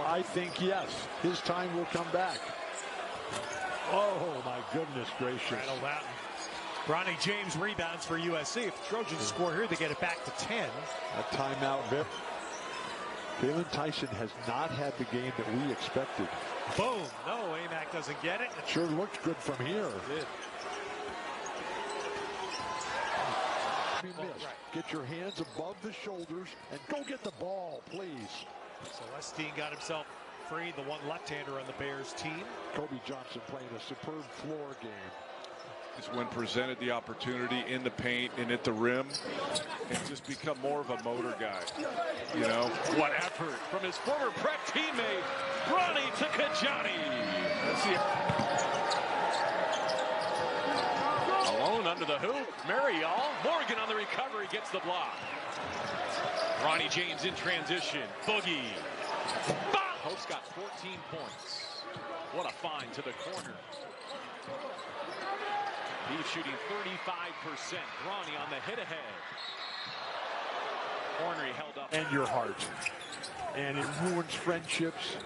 I think yes. His time will come back. Oh, my goodness gracious. Rattled out. Bronny James rebounds for USC. If the Trojans score here, they get it back to 10. A timeout, Vip. Kalen Tyson has not had the game that we expected. Boom. No, Amac doesn't get it. It sure looked good from here. It did. Get your hands above the shoulders and go get the ball, please. Celestine got himself free, the one left-hander on the Bears team. Kobe Johnson playing a superb floor game. Is when presented the opportunity in the paint and at the rim, and just become more of a motor guy. You know, what effort from his former prep teammate, Bronny to Kajani. Let's see. Alone under the hoop, Marial. Morgan on the recovery gets the block. Bronny James in transition. Boogie. Bop! Hope's got 14 points. What a find to the corner. He's shooting 35%. Bronny on the hit ahead. Ornery held up. And your heart. And it ruins friendships.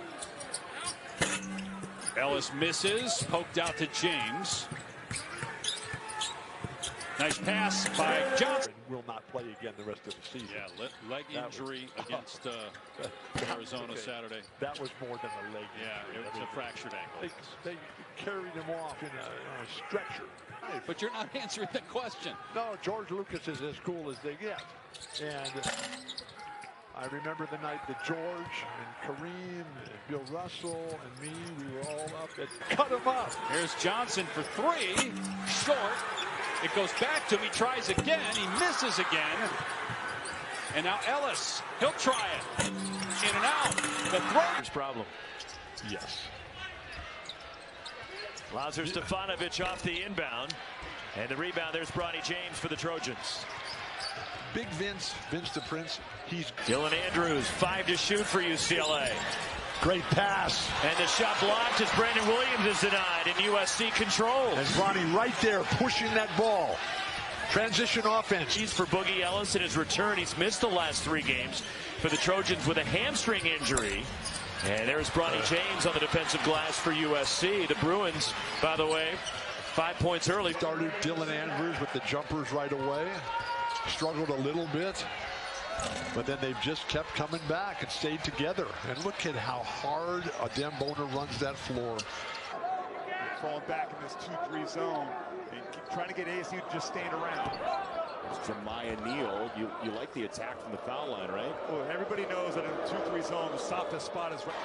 Ellis misses. Poked out to James. Nice pass by Johnson. Will not play again the rest of the season. Yeah, leg injury against Arizona Saturday. That was more than a leg injury. Yeah, it was a fractured ankle. They carried him off in a stretcher. But you're not answering the question. No, George Lucas is as cool as they get. And I remember the night that George and Kareem and Bill Russell and me, we were all up and cut him up. Here's Johnson for three. Short. It goes back to him. He tries again. He misses again. And now Ellis. He'll try it. In and out. The throw. Problem. Yes. Lazar Stefanovic off the inbound. And the rebound, there's Bronny James for the Trojans. Big Vince the Prince. He's Dylan Andrews, 5 to shoot for UCLA. Great pass. And the shot blocked as Brandon Williams is denied, and USC controls. And Bronny right there pushing that ball. Transition offense. He's for Boogie Ellis in his return. He's missed the last 3 games for the Trojans with a hamstring injury. And there's Bronny James on the defensive glass for USC. The Bruins, by the way, 5 points early. Started Dylan Andrews with the jumpers right away. Struggled a little bit. But then they've just kept coming back and stayed together. And look at how hard Dan Boner runs that floor. Falling back in this 2-3 zone and trying to get ASU to just stand around. It's Jemiah Neal. You like the attack from the foul line, right? Well, everybody knows that in a 2-3 zone, the softest spot is right.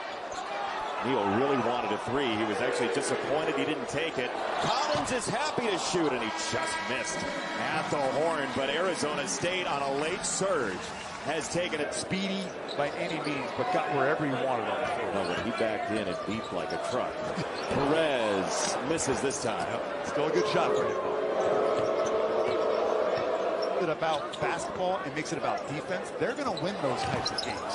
Neal really wanted a three. He was actually disappointed he didn't take it. Collins is happy to shoot, and he just missed at the horn. But Arizona State on a late surge has taken it. Speedy by any means, but got wherever he wanted on the floor. No, but he backed in and beeped like a truck. Perez misses this time. Yep. Still a good shot for him. About basketball and makes it about defense, they're going to win those types of games.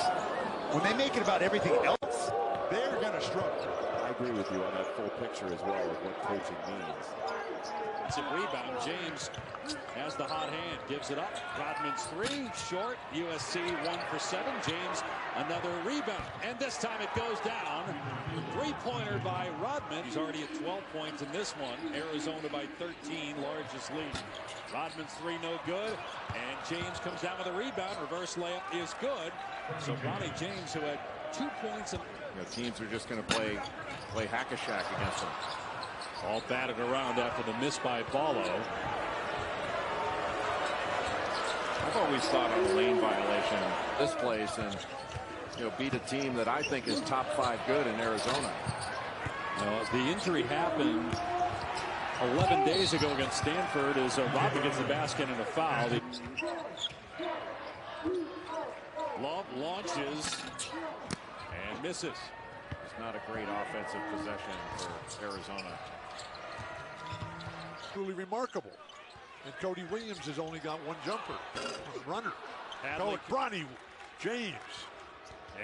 When they make it about everything else, they're going to struggle. I agree with you on that full picture as well of what coaching means. It's a rebound. James has the hot hand, gives it up. Rodman's three, short. USC 1 for 7. James another rebound, and this time it goes down. 3-pointer by Rodman. He's already at 12 points in this one. Arizona by 13, largest lead. Rodman's three no good, and James comes down with a rebound. Reverse layup is good. So Bronny James, who had 2 points, and teams are just going to play hack-a-shack against him. All batted around after the miss by Ballo. I've always thought on a lane violation this place and beat a team that I think is top 5 good in Arizona. The injury happened 11 days ago against Stanford as Rodman gets the basket and a foul. Love launches and misses. It's not a great offensive possession for Arizona. Truly remarkable. And Cody Williams has only got 1 jumper. Runner. Bronny James.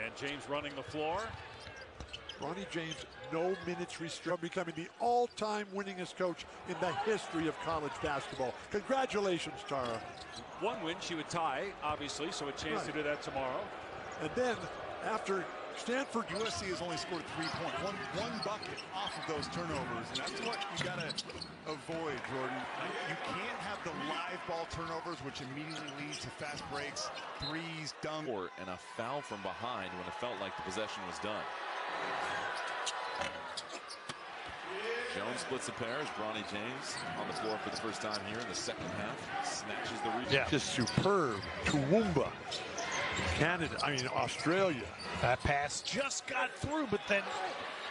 And James running the floor. Bronny James, no minutes restrict, becoming the all-time winningest coach in the history of college basketball. Congratulations, Tara. 1 win, she would tie, obviously, so a chance to do that tomorrow. And then, after Stanford, USC has only scored 3 points. One bucket off of those turnovers, and that's what you got to avoid, Jordan. You can't have the live ball turnovers, which immediately leads to fast breaks, threes, dunk. And a foul from behind when it felt like the possession was done. Jones splits the pairs. Bronny James on the floor for the first time here in the second half. Snatches the rebound. Yeah, just superb. Toowoomba. Canada, Australia. That pass just got through, but then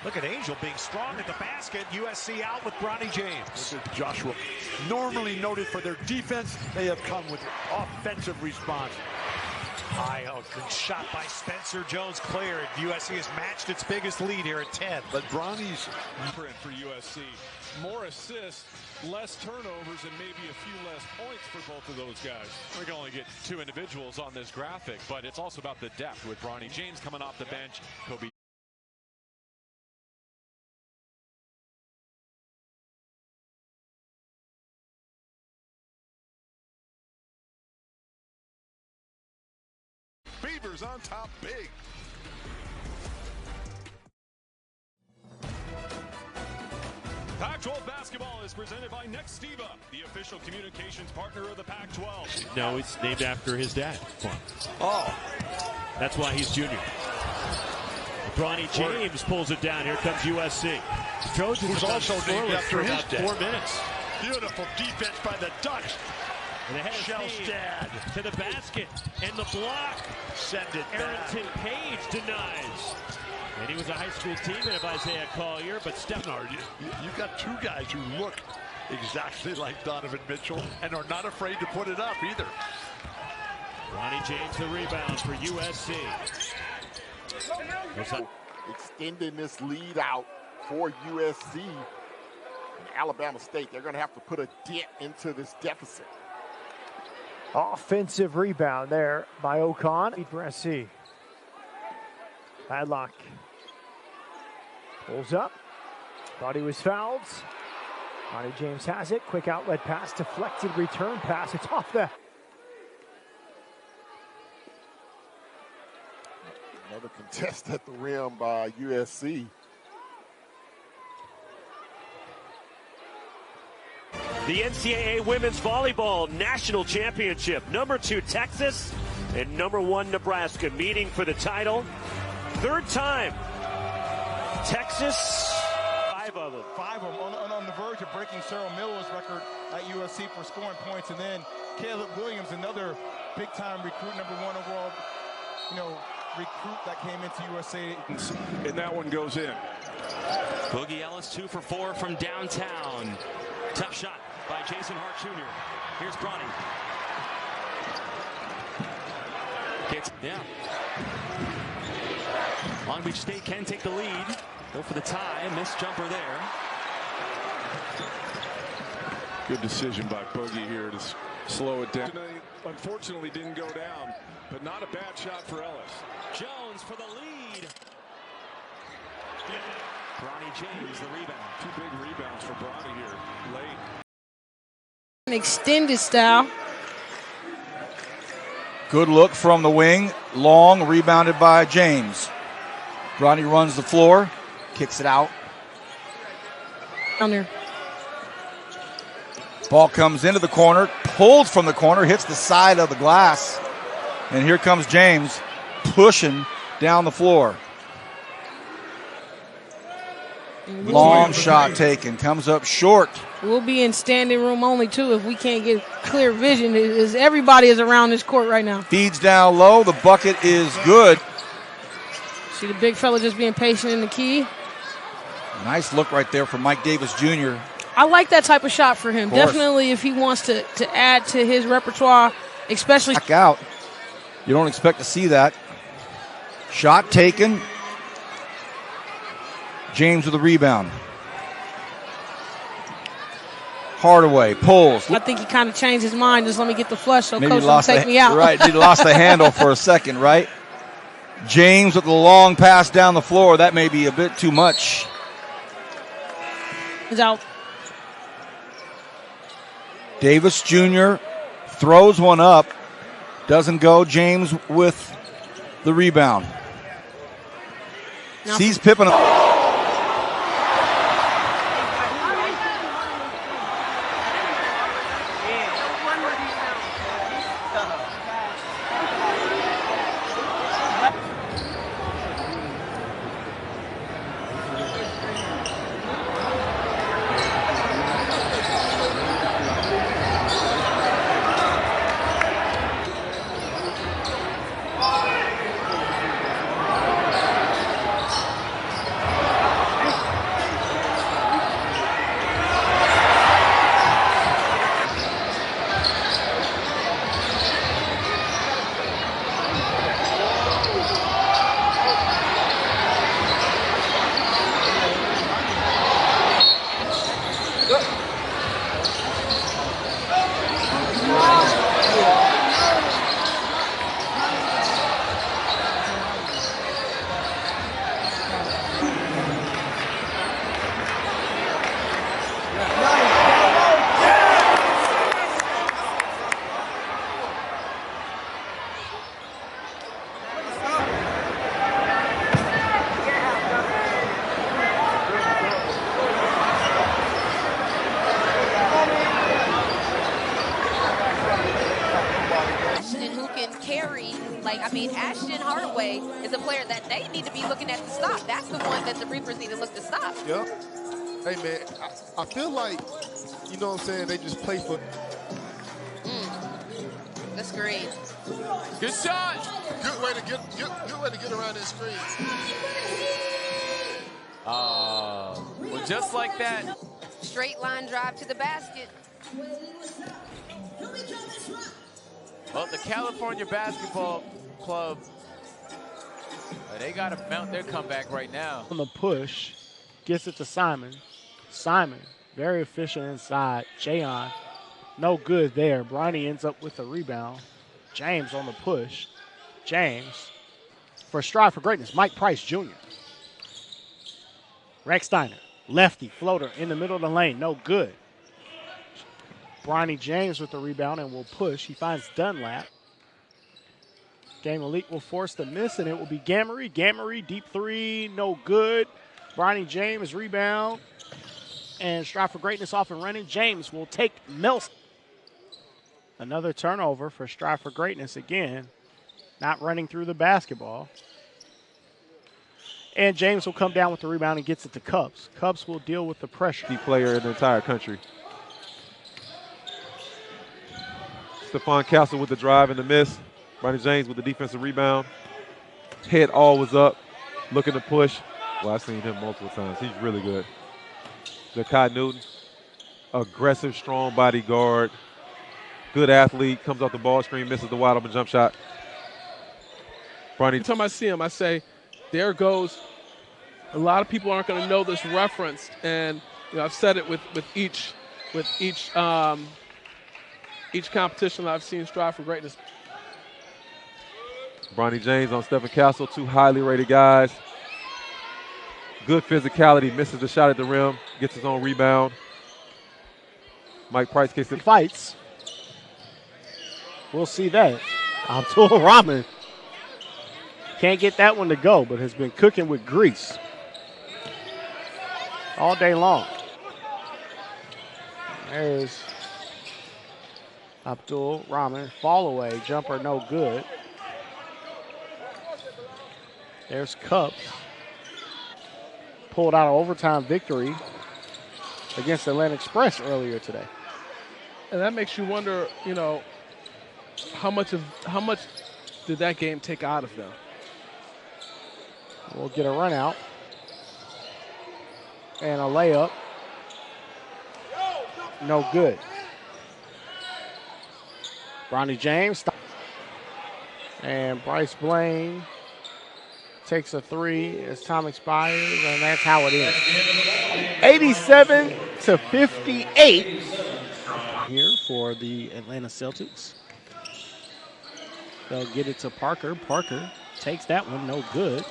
look at Angel being strong at the basket. USC out with Bronny James. Look at Joshua. Normally noted for their defense, they have come with offensive response. High shot by Spencer Jones cleared. USC has matched its biggest lead here at 10. But Bronny's for USC. More assists, less turnovers, and maybe a few less points for both of those guys. We can only get 2 individuals on this graphic, but it's also about the depth with Bronny James coming off the bench. Kobe. Beavers on top big. Pac-12 basketball is presented by Nextiva, the official communications partner of the Pac-12. No, it's named after his dad. Oh. That's why he's junior. Bronny James pulls it down. Here comes USC. Trojans Who's also named after his dad. 4 minutes. Beautiful defense by the Ducks. And ahead of Shelstad to the basket. And the block. Send it Arrington Page denies. And he was a high school teammate of Isaiah Collier, but Bernard, you got two guys who look exactly like Donovan Mitchell and are not afraid to put it up either. Bronny James the rebound for USC. Extending this lead out for USC and Alabama State. They're going to have to put a dent into this deficit. Offensive rebound there by Ocon for SC. Padlock pulls up. Thought he was fouled. Bronny James has it. Quick outlet pass, deflected return pass. It's off the. Another contest at the rim by USC. The NCAA Women's Volleyball National Championship. Number 2 Texas and number 1 Nebraska meeting for the title. Third time. Texas. 5 of them. 5 of them on the verge of breaking Sarah Miller's record at USC for scoring points. And then Caleb Williams, another big-time recruit, number 1 overall, recruit that came into USA. And that one goes in. Boogie Ellis 2 for 4 from downtown. Tough shot by Jason Hart Jr. Here's Bronny. Long Beach State can take the lead. Go for the tie. Missed jumper there. Good decision by Boogie here to slow it down. Unfortunately didn't go down, but not a bad shot for Ellis. Jones for the lead. Bronny James the rebound. 2 big rebounds for Bronny here late. An extended style. Good look from the wing. Long, rebounded by James. Bronny runs the floor, kicks it out. Down there. Ball comes into the corner, pulled from the corner, hits the side of the glass. And here comes James pushing down the floor. Long shot taken, comes up short. We'll be in standing room only, too, if we can't get clear vision. Everybody is around this court right now. Feeds down low. The bucket is good. See the big fella just being patient in the key. Nice look right there from Mike Davis Jr. I like that type of shot for him. Definitely if he wants to add to his repertoire, especially. Back out. You don't expect to see that. Shot taken. James with the rebound. Hardaway pulls. I think he kind of changed his mind. Just let me get the flush so Maybe Coach will take me out. Right, he lost the handle for a second, right? James with the long pass down the floor. That may be a bit too much. He's out. Davis Jr. throws one up. Doesn't go. James with the rebound. Now Sees Pippen. mean, Ashton Hardaway is a player that they need to be looking at to stop. That's the one that the Reapers need to look to stop. Yep. Hey, man, I feel like, you know what I'm saying, they just play for. The screen. Good shot. Good way to get around that screen. Well, just like that. Straight line drive to the basket. Well, the California Basketball Club, they got to mount their comeback right now. On the push, gets it to Simon. Simon, very efficient inside. Jayon, no good there. Bronny ends up with a rebound. James on the push. James for Strive for Greatness. Mike Price Jr. Rex Steiner, lefty floater in the middle of the lane, no good. Bronny James with the rebound and will push. He finds Dunlap. Game Elite will force the miss, and it will be Gamery. Gamery, deep three, no good. Bronny James rebound, and Strive for Greatness off and running. James will take Nelson. Another turnover for Strive for Greatness again. Not running through the basketball. And James will come down with the rebound and gets it to Cubs. Cubs will deal with the pressure. The player in the entire country. Stephon Castle with the drive and the miss. Bronny James with the defensive rebound. Head always up, looking to push. Well, I've seen him multiple times. He's really good. Jakai Newton, aggressive, strong body guard. Good athlete, comes off the ball screen, misses the wide open jump shot. Bronny. Every time I see him, I say, there goes. A lot of people aren't going to know this reference, and you know, I've said it with each competition that I've seen Strive for Greatness. Bronny James on Stephon Castle, two highly rated guys. Good physicality, misses the shot at the rim, gets his own rebound. Mike Price gets it. Fights. We'll see that. Abdul Rahman can't get that one to go, but has been cooking with grease all day long. There's Abdul Rahman, fall away, jumper no good. There's Cubs. Pulled out an overtime victory against Atlanta Express earlier today. And that makes you wonder, you know, how much did that game take out of them? We'll get a run out and a layup. No good. Bronny James and Bryce Blaine takes a three as time expires, and that's how it is. 87-58 here for the Atlanta Celtics. They'll get it to Parker. Parker takes that one, no good.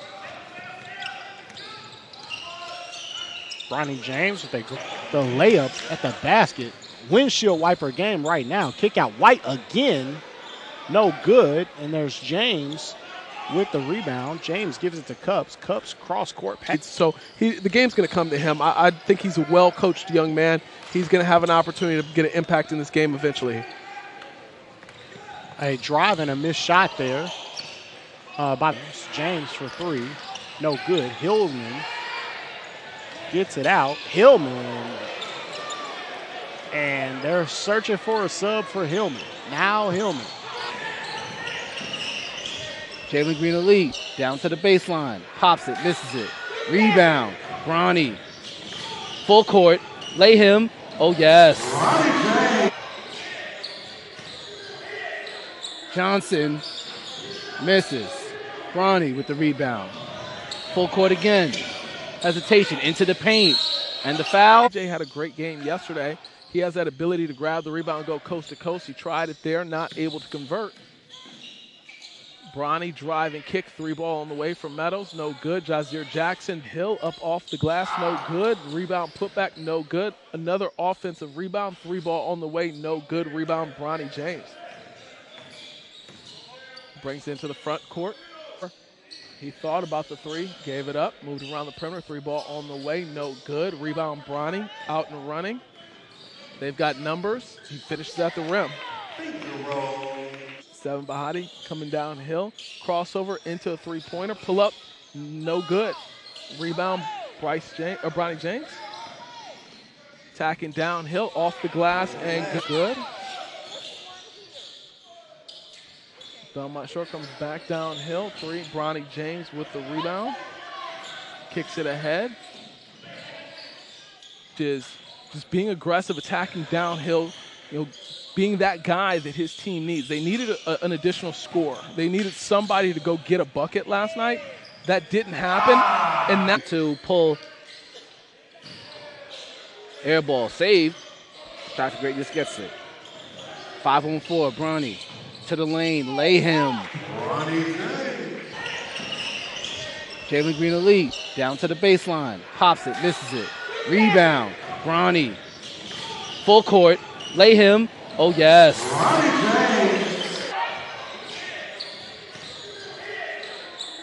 Bronny James with the layup at the basket. Windshield wiper game right now. Kick out White again, no good. And there's James with the rebound. James gives it to Cubs. Cubs cross-court pass. So the game's going to come to him. I think he's a well-coached young man. He's going to have an opportunity to get an impact in this game eventually. A drive and a missed shot there by James for three. No good. Hillman gets it out. Hillman. And they're searching for a sub for Hillman. Now Hillman. Jalen Green elite, down to the baseline, pops it, misses it. Rebound, Bronny. Full court, lay him. Oh, yes. Johnson misses. Bronny with the rebound. Full court again. Hesitation into the paint. And the foul. Jay had a great game yesterday. He has that ability to grab the rebound and go coast to coast. He tried it there, not able to convert. Bronny drive and kick, three ball on the way from Meadows, no good. Jazir Jackson, Hill up off the glass, no good. Rebound putback, no good. Another offensive rebound, three ball on the way, no good. Rebound, Bronny James. Brings it into the front court. He thought about the three, gave it up, moved around the perimeter, three ball on the way, no good. Rebound, Bronny, out and running. They've got numbers. He finishes at the rim. 7 Bahati coming downhill. Crossover into a three-pointer. Pull up, no good. Rebound, Bronny James. Attacking downhill, off the glass, and good. Belmont Shore comes back downhill. 3, Bronny James with the rebound. Kicks it ahead. Just being aggressive, attacking downhill, being that guy that his team needs. They needed an additional score. They needed somebody to go get a bucket last night. That didn't happen. And now to pull. Air ball saved. Shot for greatness gets it. 5-on-4, Bronny to the lane, lay him. Jalen Green elite, down to the baseline, pops it, misses it. Rebound, Bronny. Full court, lay him. Oh yes.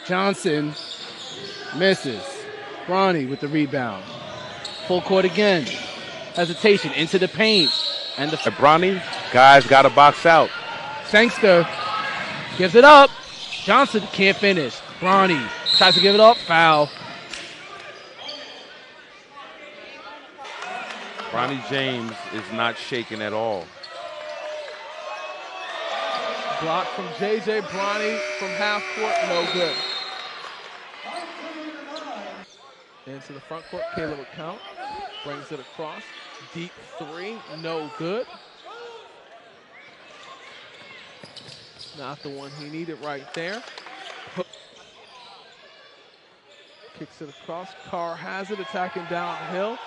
Johnson misses. Bronny with the rebound. Full court again. Hesitation into the paint. And the Bronny, guys got to box out. Sangster gives it up. Johnson can't finish. Bronny tries to give it up. Foul. Bronny James is not shaking at all. Block from J.J. Bronny from half court, no good. Into the front court, Caleb Account brings it across. Deep 3, no good. Not the one he needed right there. Kicks it across. Carr has it, attacking downhill.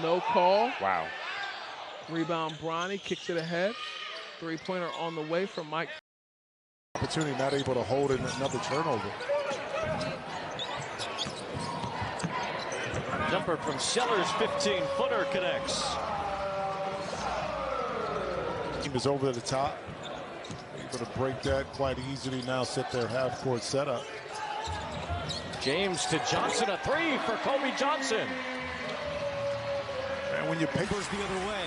No call. Wow. Rebound Bronny, kicks it ahead. Three-pointer on the way from Mike. Opportunity, not able to hold in another turnover. Jumper from Sellers, 15-footer connects. Team is over the top. Able to break that quite easily now, set their half-court setup. James to Johnson, a 3 for Kobe Johnson. And when you pick the other way.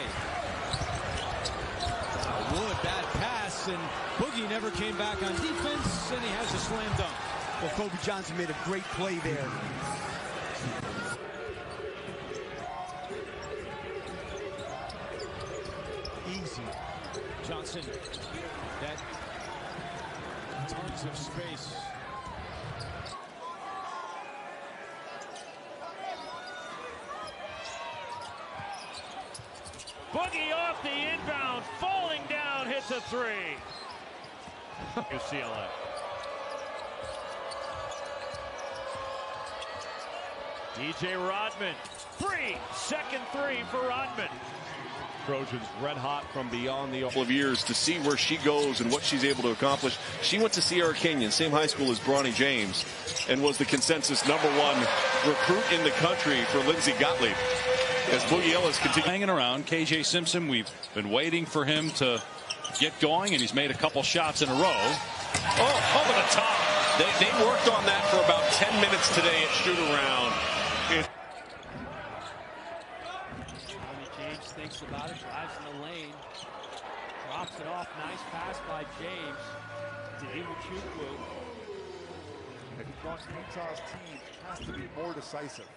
Wood, bad pass, and Boogie never came back on defense, and he has a slam dunk. Well, Kobe Johnson made a great play there. Easy. Johnson, that tons of space. Boogie off the inbound, falling down, hits a 3. UCLA. DJ Rodman, 3, second 3 for Rodman. Trojans red hot from beyond the couple of years to see where she goes and what she's able to accomplish. She went to Sierra Canyon, same high school as Bronny James, and was the consensus #1 recruit in the country for Lindsey Gottlieb. As Boogie Ellis continues hanging around, KJ Simpson, we've been waiting for him to get going, and he's made a couple shots in a row. Oh, over the top. They worked on that for about 10 minutes today at shoot-around. James thinks about it, drives in the lane, drops it off. Nice pass by James to Iwuchukwu. Because Utah's team has to be more decisive.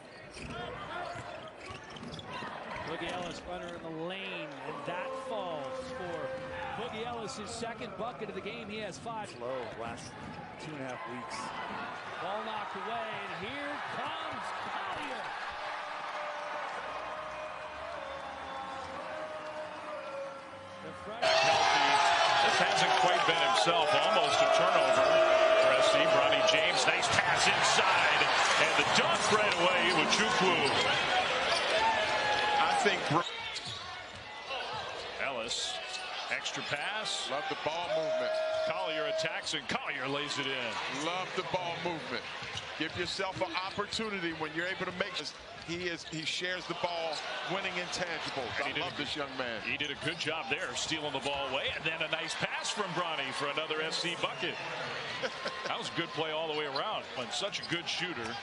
Boogie Ellis runner in the lane, and that falls for Boogie Ellis, his second bucket of the game. He has 5. Slow last 2.5 weeks. Ball knocked away, and here comes Collier. This hasn't quite been himself. Almost a turnover for SC. Bronny James, nice pass inside, and the dunk right away with Chukwu. I think Ellis, extra pass. Love the ball movement. Collier attacks, and Collier lays it in. Love the ball movement. Give yourself an opportunity when you're able to make this. He shares the ball, winning intangibles. I love this young man. He did a good job there, stealing the ball away, and then a nice pass from Bronny for another SC bucket. That was a good play all the way around. And such a good shooter.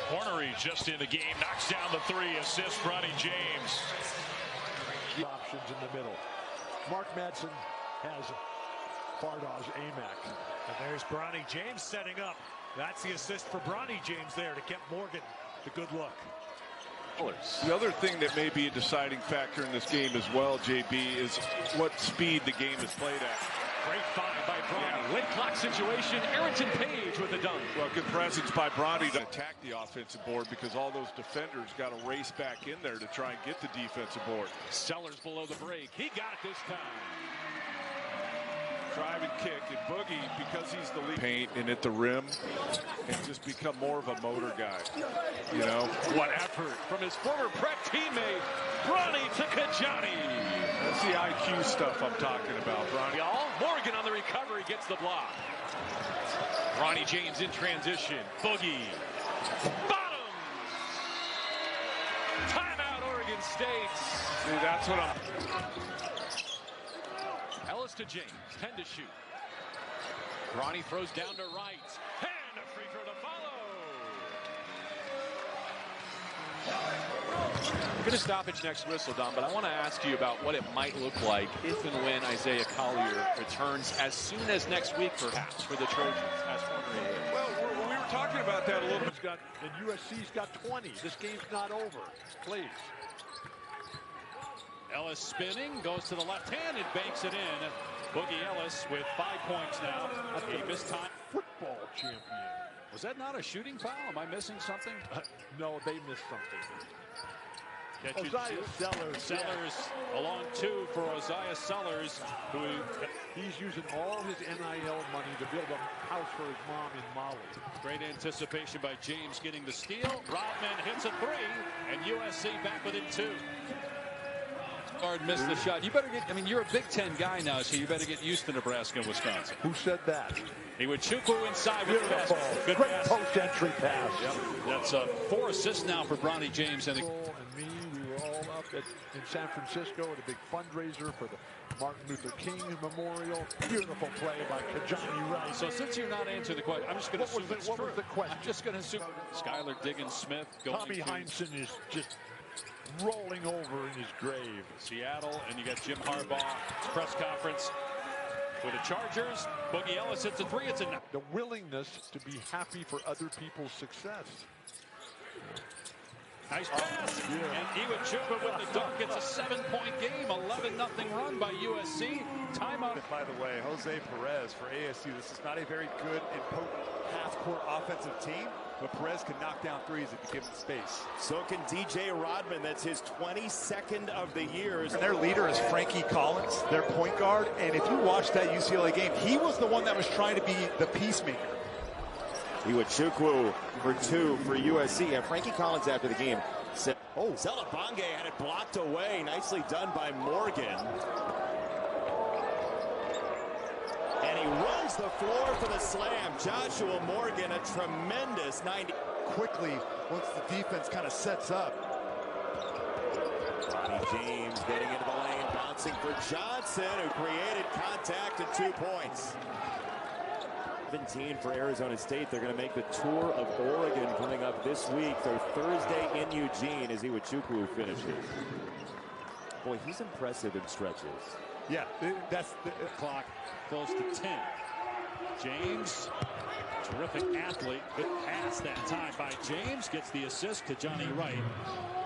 Hornery just in the game, knocks down the 3, assists Bronny James. options in the middle. Mark Madsen has Fardaws AMAC. And there's Bronny James setting up. That's the assist for Bronny James there to get Morgan the good look. The other thing that may be a deciding factor in this game as well, JB, is what speed the game is played at. Great find by Bronny. Late clock situation. Arrington Page with the dunk. Well, good presence by Bronny to attack the offensive board because all those defenders got to race back in there to try and get the defensive board. Sellers below the break. He got it this time. Drive and kick, and Boogie, because he's the lead, paint and at the rim, and just become more of a motor guy. You know, what effort from his former Prep teammate, Bronny to Kajani. That's the IQ stuff I'm talking about, Bronny. Morgan on the recovery gets the block. Bronny James in transition. Boogie. Bottom. Timeout, Oregon State. See, that's what I'm... Ellis to James, 10 to shoot. Bronny throws down to right. And a free throw to follow. We're going to stoppage next whistle, Don, but I want to ask you about what it might look like if and when Isaiah Collier returns as soon as next week, perhaps, for the Trojans. As well, we were talking about that a little bit. And USC's got 20. This game's not over. Please. Ellis spinning, goes to the left hand and banks it in. Boogie Ellis with 5 points now. He missed time. Football champion. Was that not a shooting foul? Am I missing something? No, they missed something. Osiah Sellers along 2 for Osiah Sellers, who he's using all his NIL money to build a house for his mom in Mali. Great anticipation by James getting the steal. Rodman hits a 3, and USC back within 2. Guard missed the shot. You better get, I mean, you're a Big Ten guy now, so you better get used to Nebraska and Wisconsin. Who said that? Iwuchukwu inside with the pass. Good post-entry pass. Yep. That's 4 assists now for Bronny James. And me, we were all up in San Francisco at a big fundraiser for the Martin Luther King Memorial. Beautiful play by Kajani Wright. So since you're not answering the question, I'm just going to assume it's true. What was the question? I'm just going to assume Skylar Diggins-Smith going Tommy Heinsohn is just rolling over in his grave. Seattle, and you got Jim Harbaugh press conference for the Chargers. Boogie Ellis hits a 3. It's a the willingness to be happy for other people's success. Nice pass. And Iwuchukwu with the dunk. It's a 7-point game. 11-0 run by USC. Timeout. By the way, Jose Perez for ASU. This is not a very good and potent half-court offensive team, but Perez can knock down threes if you give him space. So can DJ Rodman. That's his 22nd of the year. And their leader is Frankie Collins, their point guard. And if you watch that UCLA game, he was the one that was trying to be the peacemaker. Iwuchukwu for 2 for USC. And Frankie Collins after the game said, oh, Zelabonge had it blocked away. Nicely done by Morgan. And he runs the floor for the slam. Joshua Morgan, a tremendous 90. Quickly, once the defense kind of sets up. Bronny James getting into the lane, bouncing for Johnson, who created contact and 2 points. 17 for Arizona State. They're going to make the tour of Oregon coming up this week. They're Thursday in Eugene as Iwuchukwu finishes. Boy, he's impressive in stretches. Yeah, that's the clock close to 10. James, terrific athlete. Good pass that time by James. Gets the assist. Kajani Wright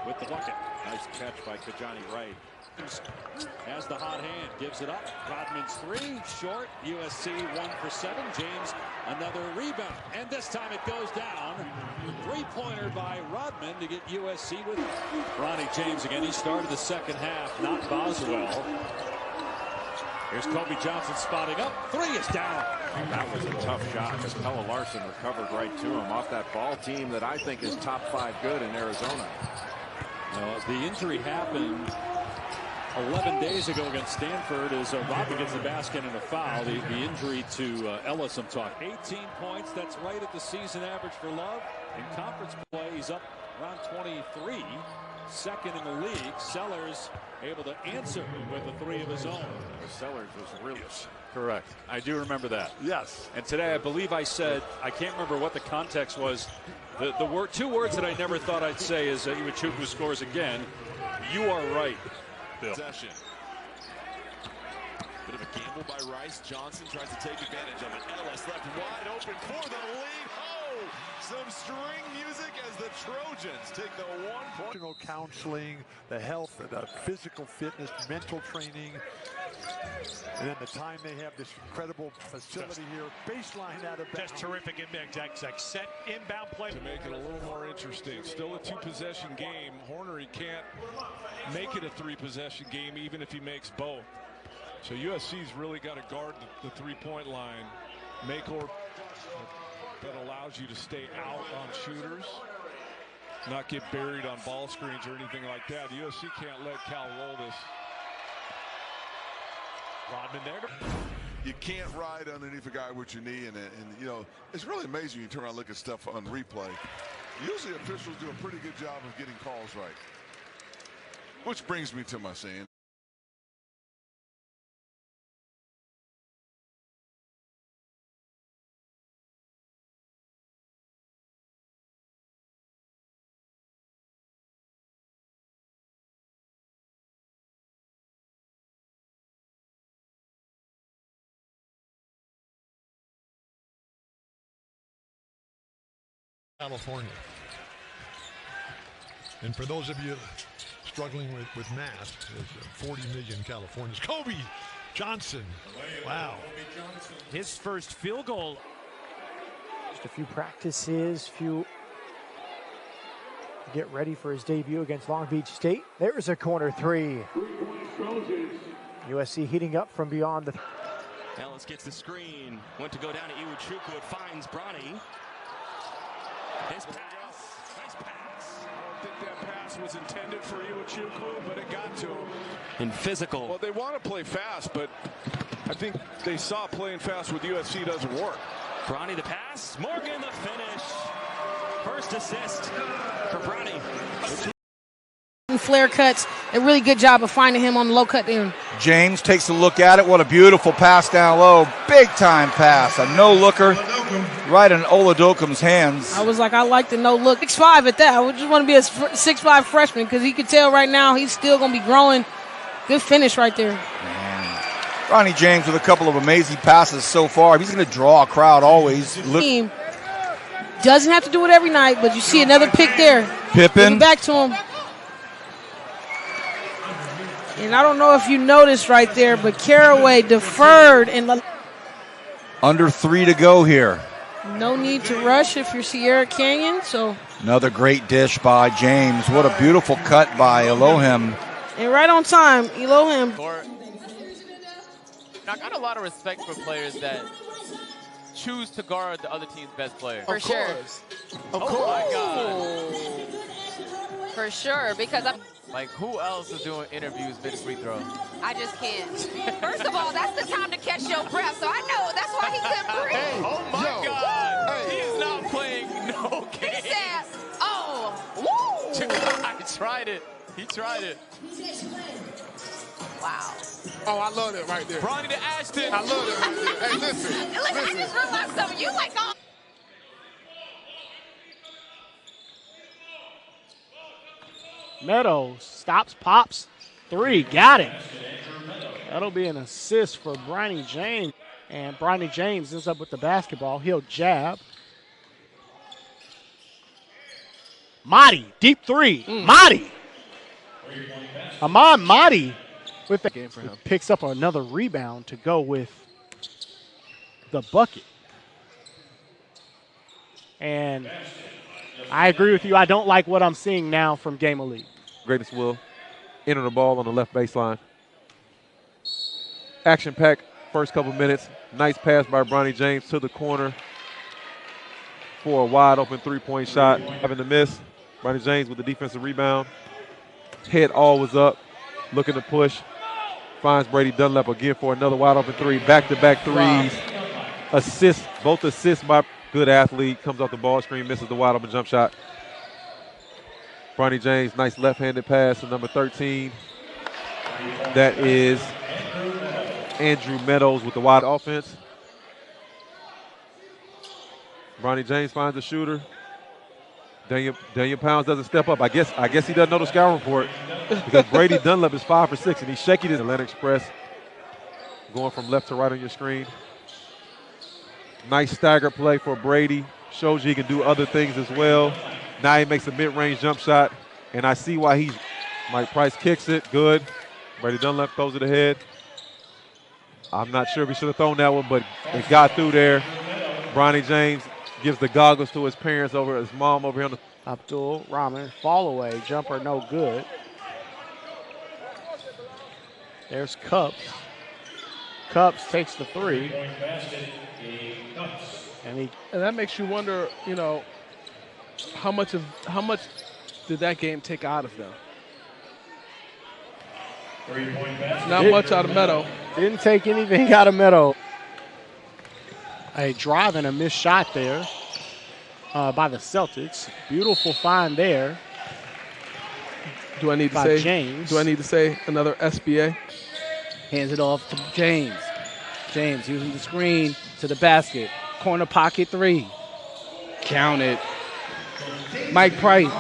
with the bucket. Nice catch by Kajani Wright. Has the hot hand, gives it up. Rodman's 3, short. USC 1 for 7. James another rebound, and this time it goes down. 3-pointer by Rodman to get USC with Bronny James again. He started the second half, not Boswell. Here's Kobe Johnson spotting up. 3 is down. That was a tough shot because Pella Larson recovered right to him off that ball team that I think is top 5 good in Arizona. The injury happened 11 days ago against Stanford as Rodman gets the basket and a foul. The injury to Ellis, I'm talking. 18 points. That's right at the season average for Love. In conference play, he's up around 23. Second in the league. Sellers able to answer with a 3 of his own. Sellers was really correct. I do remember that. Yes. And today I believe I said, I can't remember what the context was. The 2 words that I never thought I'd say is Iwuchukwu scores again. You are right, Bill. Possession. Bit of a gamble by Rice. Johnson tries to take advantage of it. Ellis left wide open for the lead. Oh, some string music as the Trojans take the 1 point. Counseling, the health, the physical fitness, mental training, and then the time they have this incredible facility here. Baseline out of bounds. Just terrific impact. Set inbound play. To make it a little more interesting. Still a 2-possession game. Hornery can't make it a 3-possession game even if he makes both. So USC's really got to guard the three-point line. Make or that allows you to stay out on shooters, not get buried on ball screens or anything like that. USC can't let Cal roll this. Rodman there. You can't ride underneath a guy with your knee, and you know, it's really amazing when you turn around and look at stuff on replay. Usually officials do a pretty good job of getting calls right. Which brings me to my saying. California. And for those of you struggling with math, there's 40 million Californians. Kobe Johnson. Wow. His first field goal. Just a few practices, to get ready for his debut against Long Beach State. There's a corner three. USC heating up from beyond the. Ellis gets the screen. Went to go down to Iwuchukwu. It finds Bronny. His pass. Nice pass. I don't think that pass was intended for Iwuchukwu, but it got to him. And physical. Well, they want to play fast, but I think they saw playing fast with USC doesn't work. Bronny the pass. Morgan the finish. First assist for Bronny. Flare cuts, a really good job of finding him on the low cut down. James takes a look at it. What a beautiful pass down low. Big time pass. A no-looker right in Oladokum's hands. I was like, I like the no look. 6'5" at that. I just want to be a 6'5" freshman because he could tell right now he's still going to be growing. Good finish right there. Bronny James with a couple of amazing passes so far. He's going to draw a crowd always. Team doesn't have to do it every night, but you see another pick there. Pippen. Back to him. And I don't know if you noticed right there, but Caraway deferred. And under 3 to go here. No need to rush if you're Sierra Canyon. So another great dish by James. What a beautiful cut by Elohim. And right on time, Elohim. I got a lot of respect for players that choose to guard the other team's best player. For sure. Of course. My God. For sure, because I'm. Like, who else is doing interviews mid-free throw? I just can't. First of all, that's the time to catch your breath, so I know that's why he couldn't breathe. Hey, oh, my God. Hey. He's not playing no game. He said, oh, woo. I tried it. He tried it. Wow. Oh, I love it right there. Bronny to Ashton. I love it right there. Hey, listen. I just realized something. You like all. Meadows stops, pops, 3, got it. That'll be an assist for Bronny James. And Bronny James ends up with the basketball. He'll jab. Mahdi, deep 3. Mahdi. Ahmad Mahdi with the game for him. Picks up another rebound to go with the bucket. And I agree with you. I don't like what I'm seeing now from Game Elite. Greatest will enter the ball on the left baseline. Action-packed first couple minutes. Nice pass by Bronny James to the corner for a wide-open three-point shot. Having to miss. Bronny James with the defensive rebound. Head always up, looking to push. Finds Brady Dunlap again for another wide-open 3. Back-to-back threes. Assists, both assists by good athlete. Comes off the ball screen, misses the wide-open jump shot. Bronny James, nice left-handed pass to number 13. That is Andrew Meadows with the wide offense. Bronny James finds a shooter. Daniel Pounds doesn't step up. I guess he doesn't know the scout report because Brady Dunlap is 5 for 6, and he's shaky to Atlanta Express. going from left to right on your screen. Nice stagger play for Brady. Shows you he can do other things as well. Now he makes a mid-range jump shot, and I see why he's. Mike Price kicks it. Good. Brady Dunlap throws it ahead. I'm not sure if he should have thrown that one, but it got through there. Bronny James gives the goggles to his parents over his mom over here on the. Abdul Rahman, fall away, jumper no good. There's Cups. Cups takes the three. And that makes you wonder, you know, how much did that game take out of them? Not much out of Meadow. Didn't take anything out of Meadow. A drive and a missed shot there by the Celtics. Beautiful find there. Do I need to by say James? Do I need to say another SBA? Hands it off to James. James using the screen to the basket. Corner pocket three. Count it. Mike Price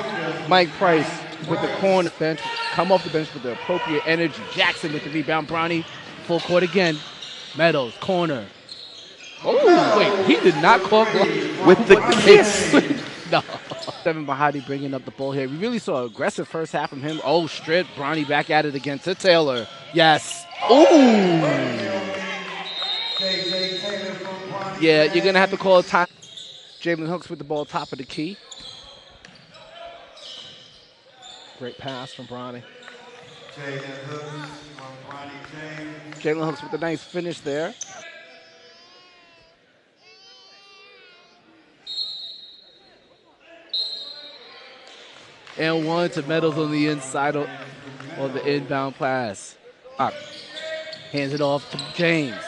with the corner bench. Come off the bench with the appropriate energy. Jackson with the rebound. Bronny full court again. Meadows corner. Oh wait, he did not call with the kiss. No. Devin Bahati bringing up the ball here. We really saw an aggressive first half from him. Oh, strip. Bronny back at it again to Taylor. Yes. Ooh. Yeah, you're going to have to call a time. Jalen Hooks with the ball top of the key. Great pass from Bronny. Jalen Hooks with a nice finish there. And one to Meadows on the inside on the inbound pass. Hands it off to James.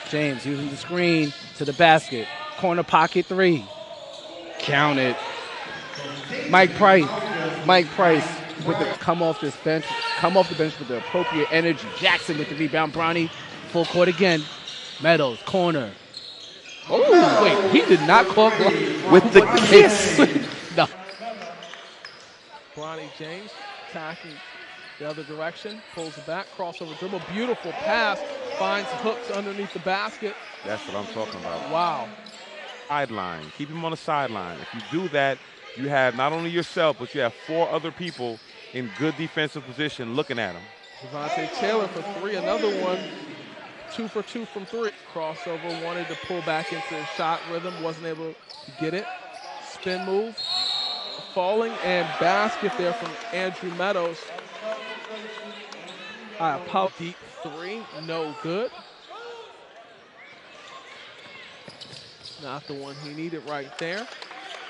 James using the screen to the basket. Corner pocket three. Count it. Mike Price with the come off the bench with the appropriate energy. Jackson with the rebound. Bronny full court again. Meadows corner. Oh wait, he did not call with the kiss. No. Bronny James attacking the other direction, pulls it back, crossover dribble, beautiful pass, finds Hooks underneath the basket. That's what I'm talking about. Wow. Sideline, keep him on the sideline. If you do that, you have not only yourself, but you have 4 other people in good defensive position looking at him. Devontae Taylor for three, another one, 2 for 2 from three. Crossover, wanted to pull back into his shot rhythm, wasn't able to get it. Spin move, falling, and basket there from Andrew Meadows. Power deep three, no good. Not the one he needed right there.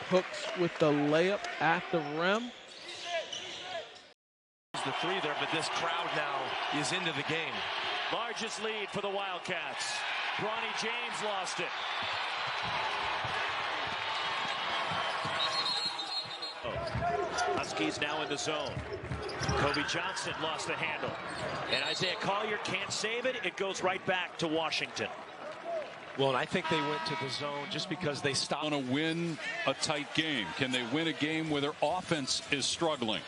Hooks with the layup at the rim. The three there, but this crowd now is into the game. Largest lead for the Wildcats. Bronny James lost it. Huskies now in the zone. Kobe Johnson lost the handle. And Isaiah Collier can't save it. It goes right back to Washington. Well, and I think they went to the zone just because they stopped. Want to win a tight game. Can they win a game where their offense is struggling?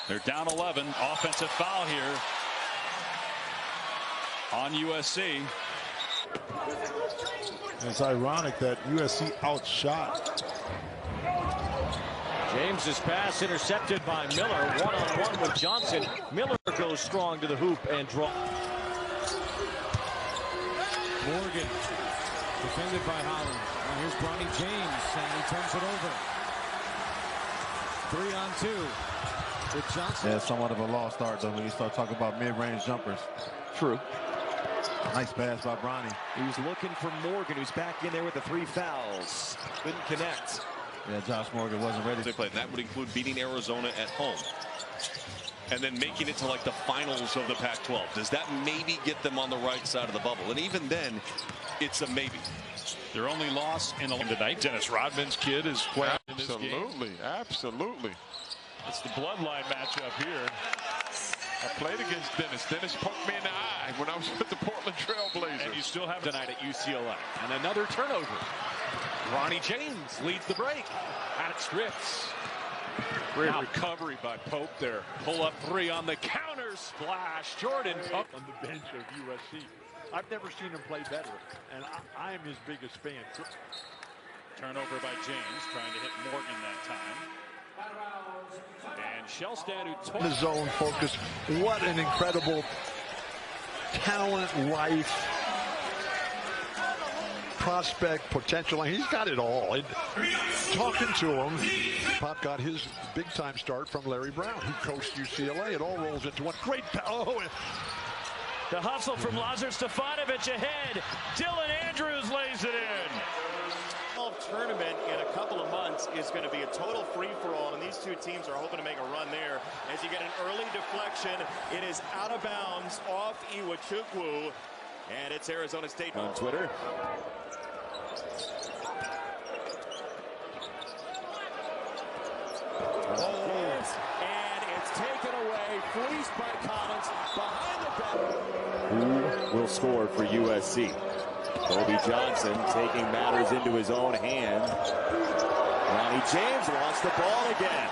They're down 11. Offensive foul here on USC. It's ironic that USC outshot. James's pass intercepted by Miller. One-on-one with Johnson. Miller goes strong to the hoop and draw. Morgan defended by Holland. Now here's Bronny James, and he turns it over. 3-on-2 with Johnson. Yeah, somewhat of a lost start, though, when you start talking about mid-range jumpers. True. Nice pass by Bronny. He was looking for Morgan, who's back in there with the 3 fouls. Couldn't connect. Yeah, Josh Morgan wasn't ready. They played. That would include beating Arizona at home. And then making it to like the finals of the Pac-12. Does that maybe get them on the right side of the bubble? And even then, it's a maybe. Their only loss in the tonight. Dennis Rodman's kid is playing in this game. Absolutely, absolutely. It's the bloodline matchup here. I played against Dennis. Dennis poked me in the eye when I was with the Portland Trail Blazers. And you still have tonight at UCLA. And another turnover. Bronny James leads the break. And it strips. Great recovery by Pope there. Pull up 3 on the counter. Splash. Jordan Pope on the bench of USC. I've never seen him play better, and I am his biggest fan. Turnover by James, trying to hit Morgan that time. And Shellstad, who told The zone focus. What an incredible talent, life, prospect, potential. He's got it all. And talking to him, Pop got his big-time start from Larry Brown, who coached UCLA. It all rolls into one great. The hustle from Lazar Stefanovic ahead. Dylan Andrews lays it in. Tournament in a couple of months is going to be a total free-for-all, and these two teams are hoping to make a run there. As you get an early deflection, it is out of bounds off Iwachukwu, and it's Arizona State on Twitter. And it's taken away, fleeced by Collins behind the back. Who will score for USC? Kobe Johnson taking matters into his own hand. Bronny James lost the ball again.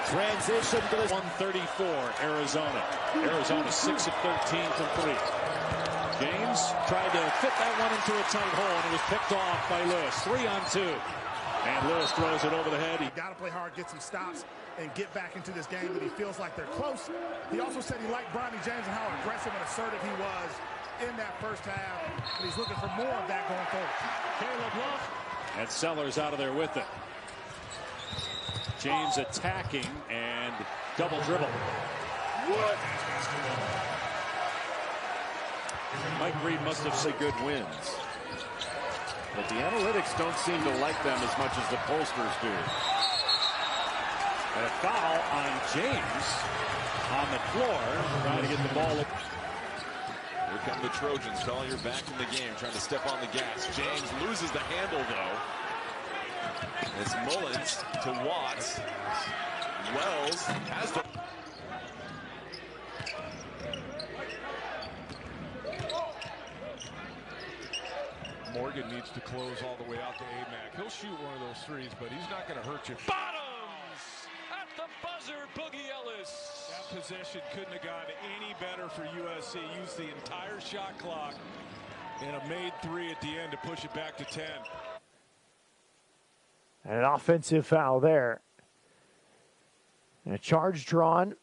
Transition to the 134, Arizona. Arizona 6 of 13 from 3. James tried to fit that one into a tight hole, and it was picked off by Lewis. 3-on-2. And Lewis throws it over the head. He got to play hard, get some stops, and get back into this game, but he feels like they're close. He also said he liked Bronny James and how aggressive and assertive he was in that first half, and he's looking for more of that going forward. Caleb Love. And Sellers out of there with it. James attacking and double dribble. Mike Reed must have said good wins. But the analytics don't seem to like them as much as the pollsters do. And a foul on James on the floor, trying to get the ball. Here come the Trojans. Collier back in the game, trying to step on the gas. James loses the handle, though. It's Mullins to Watts. Wells has the... Morgan needs to close all the way out to AMAC. He'll shoot one of those threes, but he's not going to hurt you. Bottoms at the buzzer, Boogie Ellis. That possession couldn't have gone any better for USC. Used the entire shot clock and a made three at the end to push it back to 10. And an offensive foul there. And a charge drawn.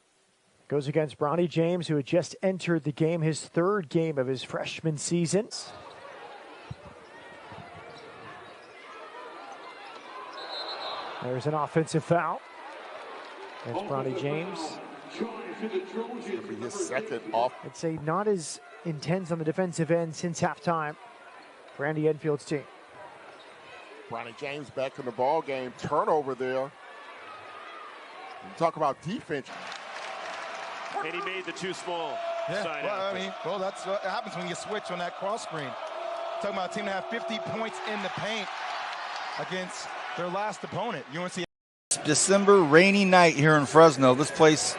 Goes against Bronny James, who had just entered the game, his third game of his freshman season. There's an offensive foul. It's Bronny James. It'll be his second off. I'd say not as intense on the defensive end since halftime for Andy Enfield's team. Bronny James back in the ball game. Turnover there. You talk about defense. And he made the too small side well, out. I mean, well, that's what happens when you switch on that cross screen. Talking about a team to have 50 points in the paint against their last opponent. UNC. December rainy night here in Fresno. This place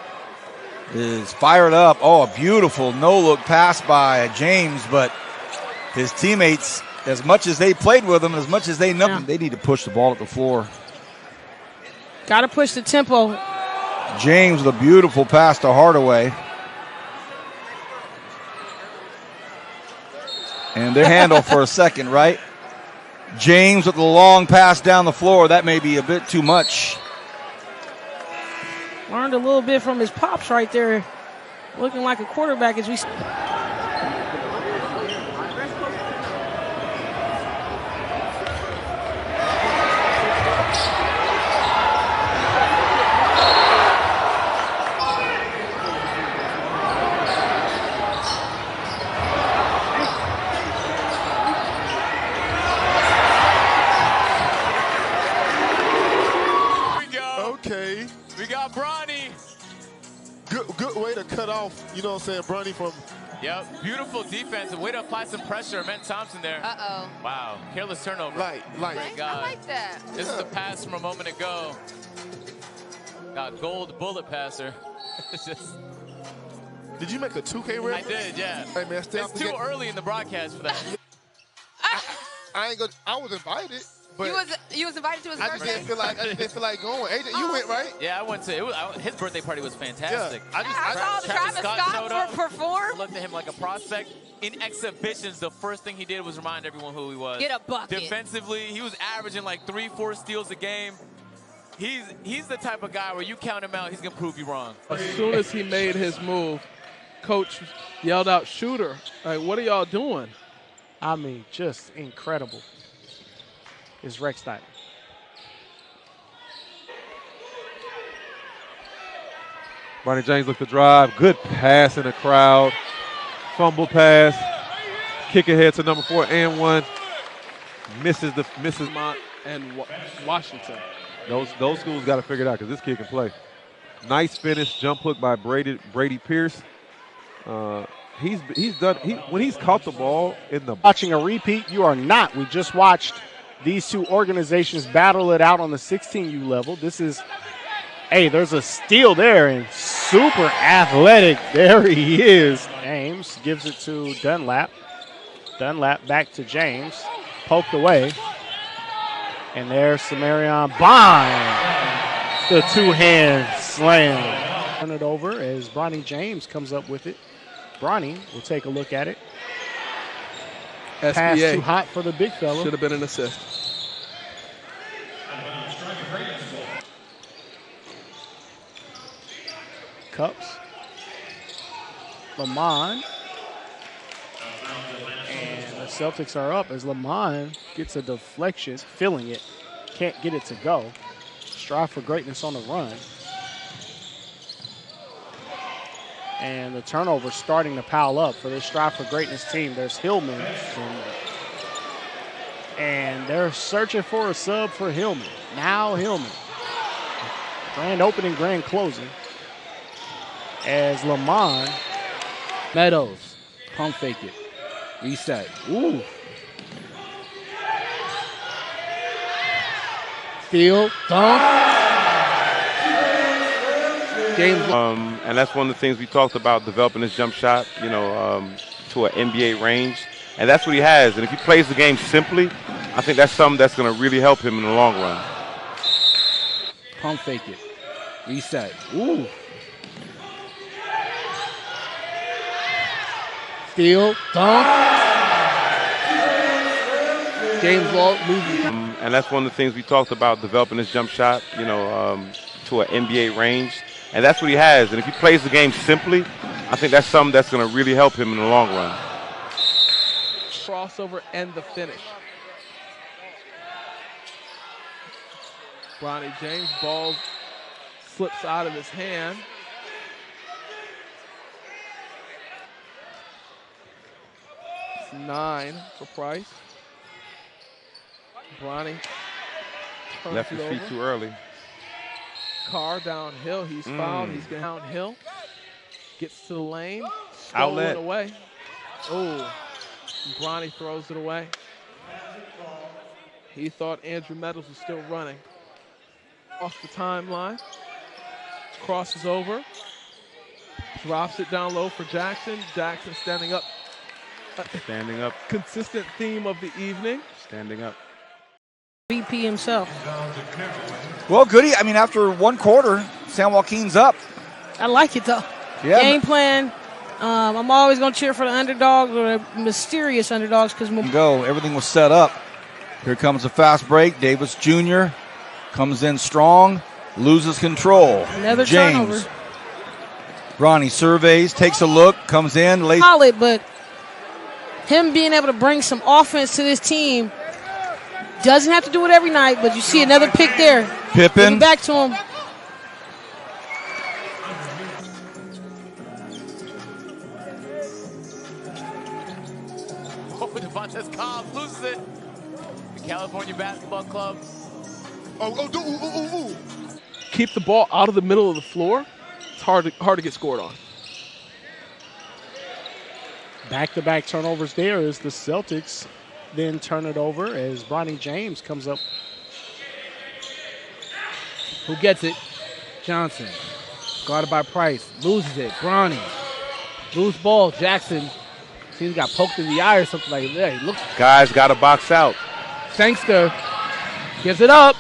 is fired up. Oh, a beautiful no-look pass by James, but his teammates, as much as they played with him, as much as they know him, they need to push the ball at the floor. Got to push the tempo. James with a beautiful pass to Hardaway. And their handle for a second, right? James with the long pass down the floor. That may be a bit too much. Learned a little bit from his pops right there. Looking like a quarterback as we... We got Bronny. Good way to cut off, you know what I'm saying, Bronny from... Yep, beautiful defense. A way to apply some pressure. Mint Thompson there. Uh-oh. Wow, careless turnover. Light. Great God. I like that. This is the pass from a moment ago. Got gold bullet passer. It's just... Did you make a 2K rip? I did, yeah. Hey, man, stay it's too early in the broadcast for that. I ain't gonna... I was invited. But you was invited to his birthday? I just didn't feel like going. AJ, you went, right? Yeah, I went to his birthday party was fantastic. Yeah, I saw Travis Scott showed up, perform. Looked at him like a prospect. In exhibitions, the first thing he did was remind everyone who he was. Get a bucket. Defensively, he was averaging like 3-4 steals a game. He's the type of guy where you count him out, he's gonna prove you wrong. As soon as he made his move, coach yelled out, "Shooter!" Like, what are y'all doing? I mean, just incredible. Is Rex Snyder. Bronny James looked to drive. Good pass in the crowd. Fumble pass. Kick ahead to number 4 and 1. Misses Mont and Washington. Those schools got to figure it out because this kid can play. Nice finish, jump hook by Brady Pierce. He's done. When he's caught the ball in the watching a repeat, you are not. We just watched these two organizations battle it out on the 16U level. This is, hey, there's a steal there and super athletic. There he is. James gives it to Dunlap. Dunlap back to James. Poked away. And there's Samarion Bond. The two-hand slam. Turn it over as Bronny James comes up with it. Bronny will take a look at it. SBA. Pass too hot for the big fella. Should have been an assist. Cups. Lamont. And the Celtics are up as Lamont gets a deflection, feeling it. Can't get it to go. Strive for greatness on the run. And the turnover starting to pile up for this Strive for Greatness team. There's Hillman. And they're searching for a sub for Hillman. Now Hillman. Grand opening, grand closing. As Lamont. Meadows. Pump fake it. Reset. Ooh. Steal. Dunk. James. And that's one of the things we talked about, developing his jump shot, to an NBA range. And that's what he has. And if he plays the game simply, I think that's something that's going to really help him in the long run. Pump fake it. Reset. Ooh. Steal. Dunk. James Wall loses. And that's one of the things we talked about, developing his jump shot, to an NBA range. And that's what he has. And if he plays the game simply, I think that's something that's going to really help him in the long run. Crossover and the finish. Bronny James, ball slips out of his hand. It's 9 for Price. Bronny turns Left it his feet over. too early. Carr downhill. He's fouled. He's going downhill. Gets to the lane. Outlet. Stolen away. Oh, Bronny throws it away. He thought Andrew Meadows was still running. Off the timeline. Crosses over. Drops it down low for Jackson. Jackson standing up. Standing up. Consistent theme of the evening. Standing up. VP himself. Well, Goody, I mean, after one quarter, San Joaquin's up. I like it, though. Yeah, game plan. I'm always going to cheer for the underdogs or the mysterious underdogs because go. Everything was set up. Here comes a fast break. Davis Jr. comes in strong, loses control. Another James. turnover. Bronny surveys, takes a look, comes in. Solid, but him being able to bring some offense to this team doesn't have to do it every night, but you see another pick there. Pippen. Give it back to him. Oh, Devontae Cobb loses it. The California Basketball Club. Keep the ball out of the middle of the floor. It's hard to get scored on. Back-to-back turnovers there as the Celtics then turn it over as Bronny James comes up. Who gets it? Johnson. Guarded by Price. Loses it. Bronny. Loose ball. Jackson. Seems got poked in the eye or something like that. He looks. Guys got to box out. Sangster. Gives it up.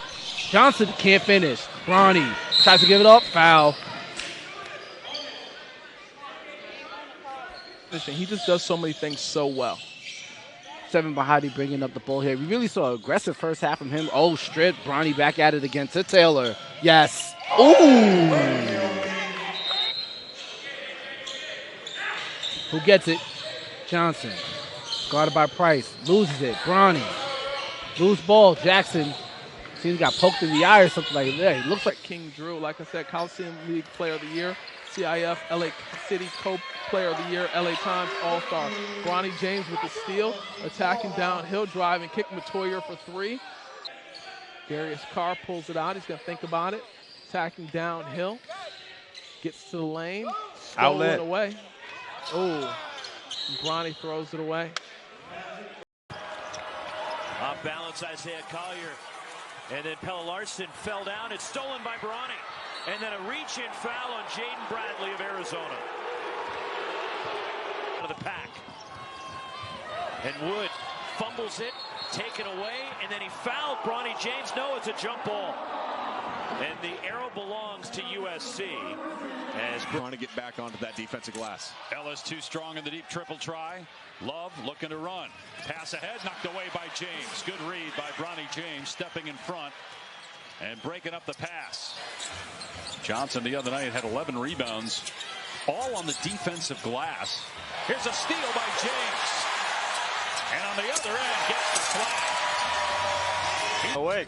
Johnson can't finish. Bronny tries to give it up. Foul. He just does so many things so well. Seven Bahati bringing up the ball here. We really saw an aggressive first half from him. Oh, strip. Bronny back at it again to Taylor. Yes. Ooh. Who gets it? Johnson. Guarded by Price. Loses it. Bronny. Loose ball. Jackson. Seems he got poked in the eye or something like that. He looks like King Drew, like I said, Coliseum League Player of the Year, CIF LA City Co-Player of the Year, LA Times All-Star. Bronny James with the steal, attacking downhill, driving, kick Matoyer for three. Darius Carr pulls it out. He's going to think about it. Attacking downhill, gets to the lane, stolen away. Oh, Bronny throws it away. Off balance, Isaiah Collier. And then Pelle Larsson fell down. It's stolen by Bronny. And then a reach-in foul on Jaden Bradley of Arizona. Out of the pack. And Wood fumbles it, taken away, and then he fouled Bronny James. No, it's a jump ball. And the arrow belongs to USC. As trying to get back onto that defensive glass. Ellis too strong in the deep triple try. Love looking to run. Pass ahead, knocked away by James. Good read by Bronny James, stepping in front and breaking up the pass. Johnson the other night had 11 rebounds, all on the defensive glass. Here's a steal by James. And on the other end, gets the flag. Away.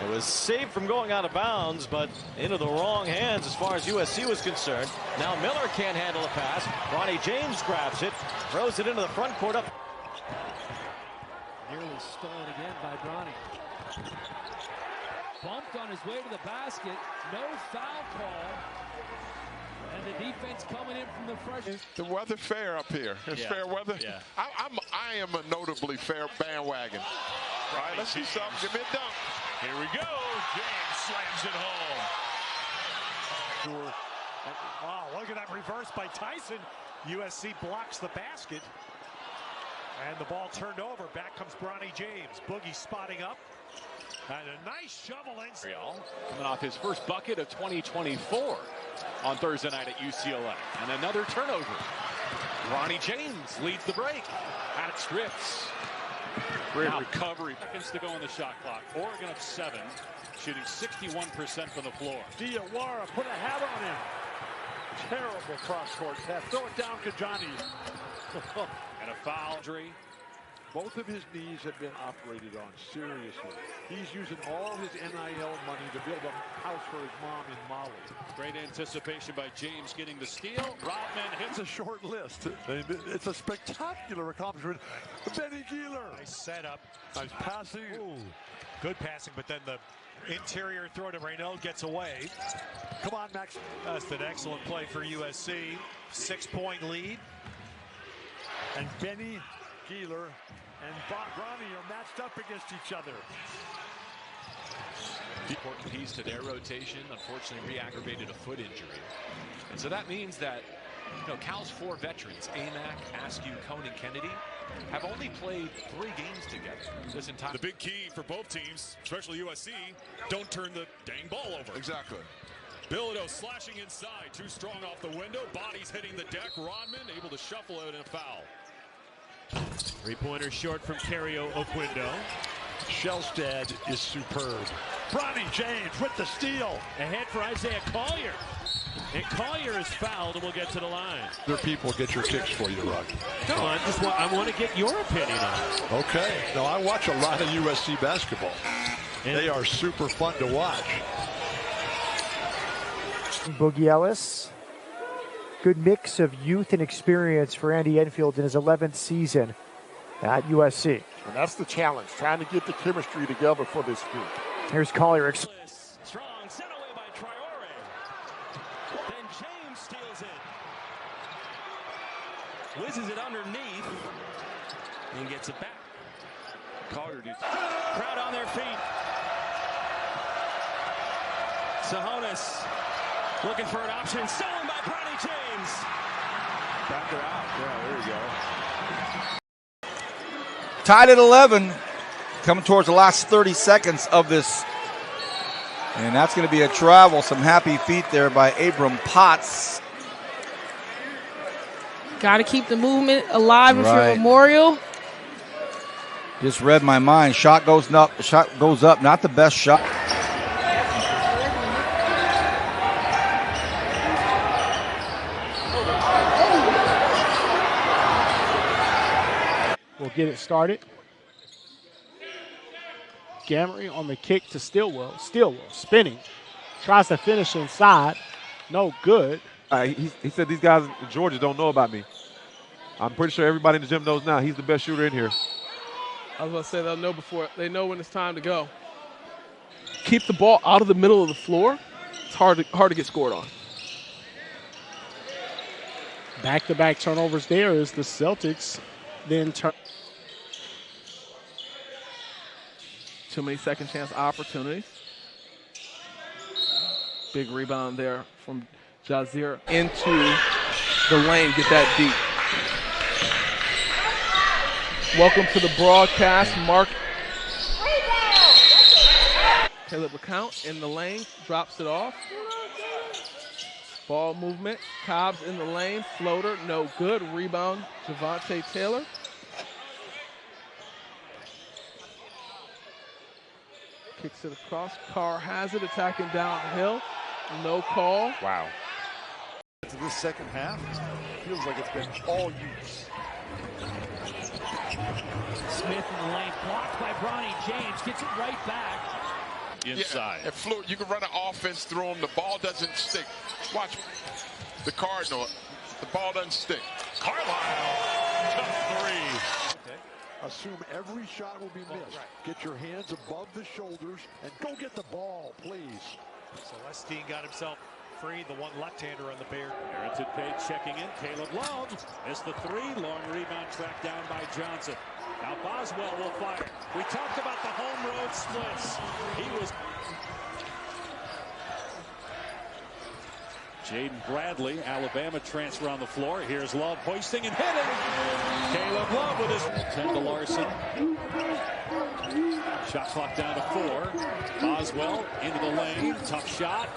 It was saved from going out of bounds, but into the wrong hands as far as USC was concerned. Now Miller can't handle a pass. Bronny James grabs it, throws it into the front court up. Nearly stolen again by Bronny. Bumped on his way to the basket. No foul call. And the defense coming in from the freshman. The weather fair up here. It's fair weather. Yeah. I am a notably fair bandwagon. All right, let's see something. Give me a dunk. Here we go. James slams it home. Wow, look at that reverse by Tyson. USC blocks the basket. And the ball turned over. Back comes Bronny James. Boogie spotting up. And a nice shovel in. Coming off his first bucket of 2024 on Thursday night at UCLA. And another turnover. Bronny James leads the break. At strips. Great recovery. Seconds to go on the shot clock. Oregon up 7, shooting 61% from the floor. Diawara put a hat on him. Terrible cross-court pass. Throw it down, Kajani. And a foul. Both of his knees have been operated on, seriously. He's using all his NIL money to build a house for his mom in Mali. Great anticipation by James getting the steal. Rodman hits a short list. It's a spectacular accomplishment. Benny Keeler. Nice setup. Nice passing. Ooh, good passing, but then the interior throw to Reynaud gets away. Come on, Max. That's an excellent play for USC. 6-point lead. And Benny Keeler and Bronny are matched up against each other. Important piece to their rotation. Unfortunately, re-aggravated a foot injury. And so that means that, Cal's 4 veterans, Amack, Askew, Cohn, and Kennedy, have only played 3 games together this entire. The big key for both teams, especially USC, don't turn the dang ball over. Exactly. Bilodeau slashing inside, too strong off the window. Bodies hitting the deck. Rodman able to shuffle out in a foul. 3-pointer short from Cario Oquindo. Shelstad is superb. Bronny James with the steal. Ahead for Isaiah Collier. And Collier is fouled and will get to the line. Other people get your kicks for you, Rock. No, I want to get your opinion on it. Okay. Now, I watch a lot of USC basketball. And they are super fun to watch. Boogie Ellis. Good mix of youth and experience for Andy Enfield in his 11th season at USC. And that's the challenge, trying to get the chemistry together for this group. Here's Collier. Strong, sent away by Traore. Then James steals it. Whizzes it underneath and gets it back. Collier. Crowd on their feet. Sahonis looking for an option. Stolen by Bronny James. Back her out. Yeah, there you go. Tied at 11. coming towards the last 30 seconds of this. And that's going to be a travel. Some happy feet there by Abram Potts. Got to keep the movement alive if Right. you're Memorial. Just read my mind. Shot goes up. Shot goes up. Not the best shot. We'll get it started. Gamery on the kick to Stillwell. Stillwell spinning. Tries to finish inside. No good. He said these guys in Georgia don't know about me. I'm pretty sure everybody in the gym knows now. He's the best shooter in here. I was going to say they'll know before. They know when it's time to go. Keep the ball out of the middle of the floor. It's hard to get scored on. Back-to-back turnovers there as the Celtics then turn. Too many second chance opportunities. Big rebound there from Jazir into the lane. Get that deep. Welcome to the broadcast, Mark. Caleb LeCount in the lane, drops it off. Ball movement, Cobbs in the lane, floater, no good. Rebound, Javante Taylor. Kicks it across, Carr has it, attacking downhill. No call. Wow. To this second half, feels like it's been all use. Smith in the lane, blocked by Bronny James, gets it right back. Inside. Yeah, and Fluid, you can run an offense through him. The ball doesn't stick. Watch the Cardinal. The ball doesn't stick. Carlisle, tough three. Okay. Assume every shot will be missed. Right. Get your hands above the shoulders and go get the ball, please. Celestine got himself free, the one left-hander on the Bear. Harrington Page checking in. Caleb Love missed the three. Long rebound tracked down by Johnson. Now Boswell will fire. We talked about the home road splits. He was. Jaden Bradley, Alabama transfer on the floor. Here's Love hoisting and hitting. Caleb Love with his 10 to Larson. Shot clock down to 4. Boswell into the lane. Tough shot.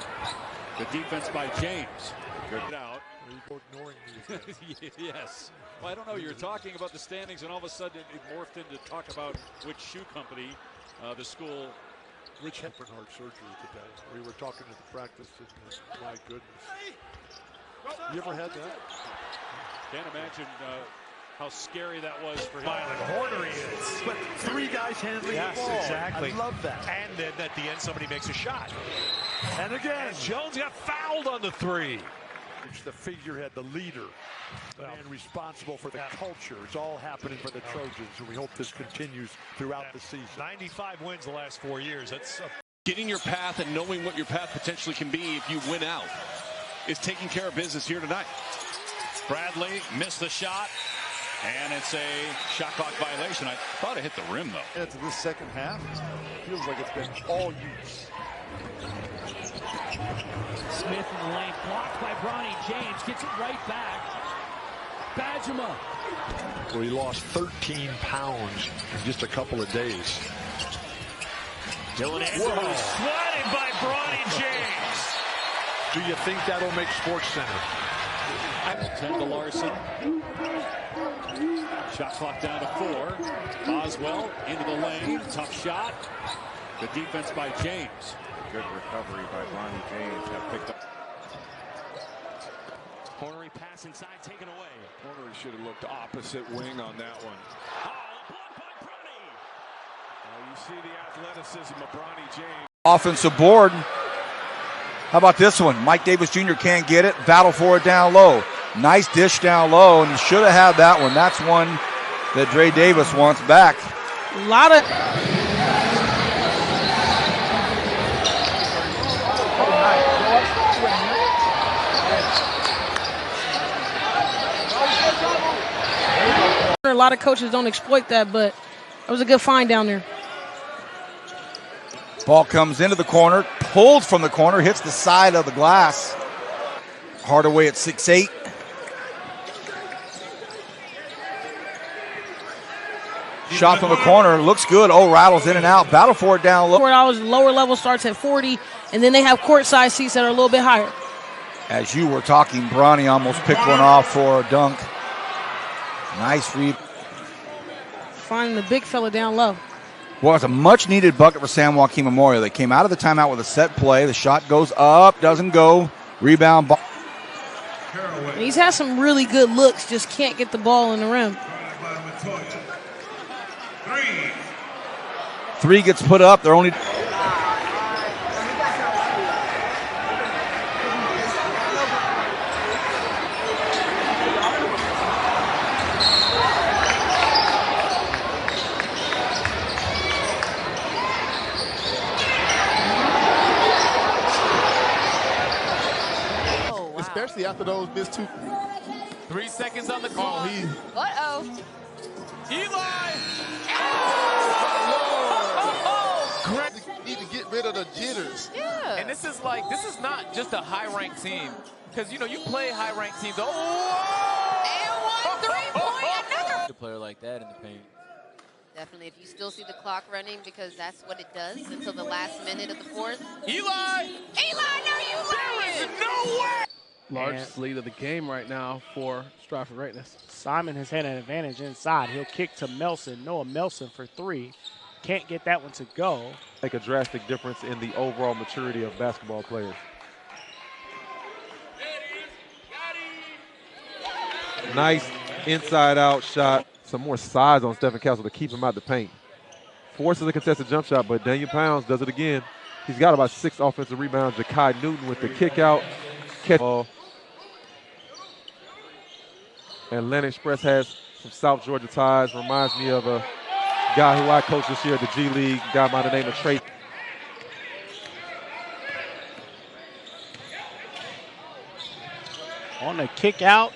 Good defense by James. Good out. Ignoring these Yes. Well, I don't know. You're talking about the standings, and all of a sudden it morphed into talk about which shoe company the school. Rich had open heart surgery today. We were talking at the practice, and my goodness. You ever had that? Can't imagine how scary that was for him. Horner is. But three guys handling the ball. Exactly. I love that. And then at the end, somebody makes a shot. And again. And Jones got fouled on the three. It's the figurehead, the leader, the man responsible for the culture. It's all happening for the Trojans, and we hope this continues throughout the season. 95 wins the last 4 years. That's getting your path and knowing what your path potentially can be if you win out is taking care of business here tonight. Bradley missed the shot, and it's a shot clock violation. I thought it hit the rim, though. Into this second half, feels like it's been all use. Smith in the lane, blocked by Bronny James, gets it right back. Bajima. Where he lost 13 pounds in just a couple of days. Dylan Andrews swatted by Bronny James. Do you think that'll make Sports Center? 10 to Larson. Shot clock down to 4. Boswell into the lane. Tough shot. Good defense by James. Good recovery by Bronny James. Got picked up. Hornery pass inside, taken away. Horner should have looked opposite wing on that one. You see the athleticism of Bronny James. Offensive board. How about this one? Mike Davis Jr. can't get it. Battle for it down low. Nice dish down low, and he should have had that one. That's one that Dre Davis wants back. A lot of... A lot of coaches don't exploit that, but that was a good find down there. Ball comes into the corner, pulled from the corner, hits the side of the glass. Hardaway at 6'8". Shot from the corner. Looks good. Oh, rattles in and out. Battle for it down low. $4 lower level starts at 40, and then they have courtside seats that are a little bit higher. As you were talking, Bronny almost picked one off for a dunk. Nice read. Finding the big fella down low. Well, it's a much-needed bucket for San Joaquin Memorial. They came out of the timeout with a set play. The shot goes up, doesn't go. Rebound. He's had some really good looks, just can't get the ball in the rim. Three gets put up. They're only... Especially after those missed 2. 3 seconds on the clock. Uh-oh. Eli! Greg need to get rid of the jitters. Yeah. And this is not just a high-ranked team. Because, you play high-ranked teams. Oh! And 1 3-point, another. A player like that in the paint. Definitely, if you still see the clock running, because that's what it does until the last minute of the fourth. Eli! Eli, no, you lying! No way! Largest lead of the game right now for Strive for Greatness. Simon has had an advantage inside. He'll kick to Melson. Noah Melson for 3. Can't get that one to go. Make a drastic difference in the overall maturity of basketball players. Nice inside-out shot. Some more size on Stephen Castle to keep him out the paint. Forces a contested jump shot, but Daniel Pounds does it again. He's got about 6 offensive rebounds. Ja'Kai Newton with the kick out. Catch ball. Atlanta Express has some South Georgia ties. Reminds me of a guy who I coached this year at the G League, a guy by the name of Trey. On the kick out.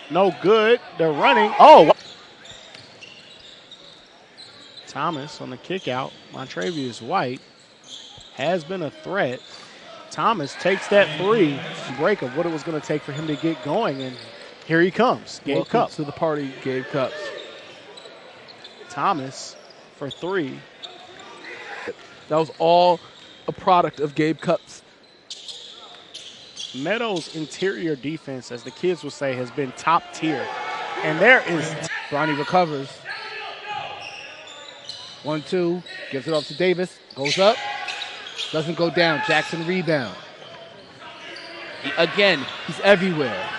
No good. They're running. Oh! Thomas on the kick out. Montrevious White has been a threat. Thomas takes that 3 break of what it was going to take for him to get going, and here he comes. Gabe Welcome Cup to the party, Gabe Cups. Thomas for 3. That was all a product of Gabe Cups. Meadows' interior defense, as the kids would say, has been top tier. And there is... Bronny recovers. 1-2, gives it off to Davis, goes up, doesn't go down. Jackson rebound. Again, he's everywhere.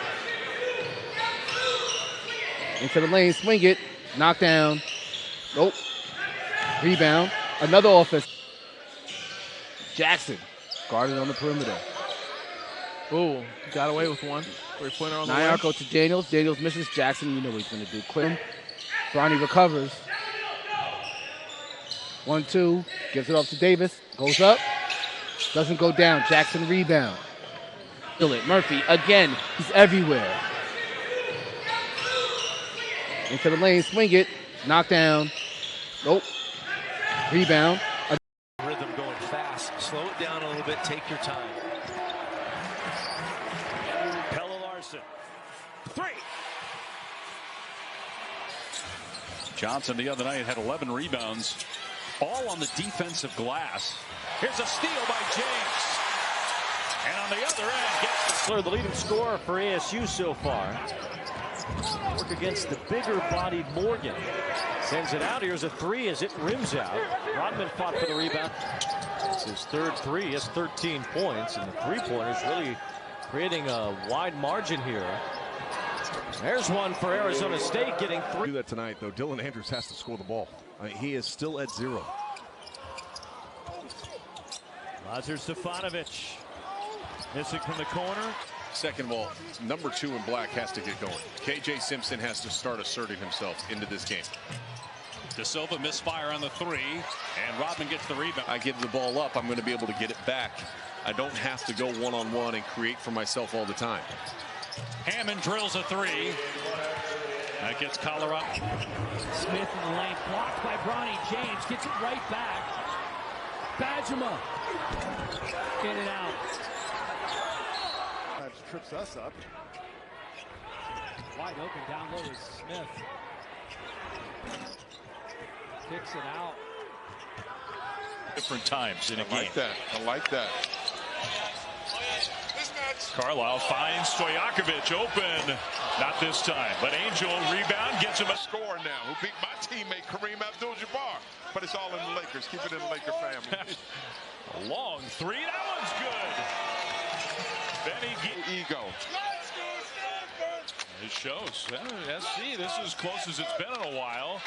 Into the lane, swing it, knock down. Nope. Rebound, another offense. Jackson, guarded on the perimeter. Ooh, got away with one. 3-pointer on the way. Nyarko to Daniels. Daniels misses Jackson. You know what he's going to do. Quick. Bronny recovers. 1-2. Gives it off to Davis. Goes up. Doesn't go down. Jackson rebound. Feel it. Murphy again. He's everywhere. Into the lane. Swing it. Knock down. Nope. Rebound. Rhythm going fast. Slow it down a little bit. Take your time. Larson. 3. Johnson the other night had 11 rebounds, all on the defensive glass. Here's a steal by James. And on the other end, gets the leading scorer for ASU so far. Work against the bigger-bodied Morgan. Sends it out. Here's a 3 as it rims out. Rodman fought for the rebound. It's his 3rd 3. He has 13 points, and the three-pointers really creating a wide margin here. There's one for Arizona State, getting 3. Do that tonight, though. Dylan Andrews has to score the ball. I mean, he is still at 0. Lazar Stefanovic missing from the corner. Second of all, number 2 in black has to get going. KJ Simpson has to start asserting himself into this game. De Silva misfire on the 3, and Rodman gets the rebound. I give the ball up, I'm going to be able to get it back. I don't have to go one-on-one and create for myself all the time. Hammond drills a 3. That gets Colorado. Smith in the lane, blocked by Bronny James, gets it right back. Bajima in and out. That trips us up. Wide open down low is Smith. kicks it out. Different times in a game. I like that. I like that. Carlisle finds Stojakovic open. Not this time, but Angel rebound gets him a score now. Who beat my teammate Kareem Abdul-Jabbar. But it's all in the Lakers. Keep it in the Laker family. A long three. That one's good. Benny ego. It shows. SC, this is as close as it's been in a while.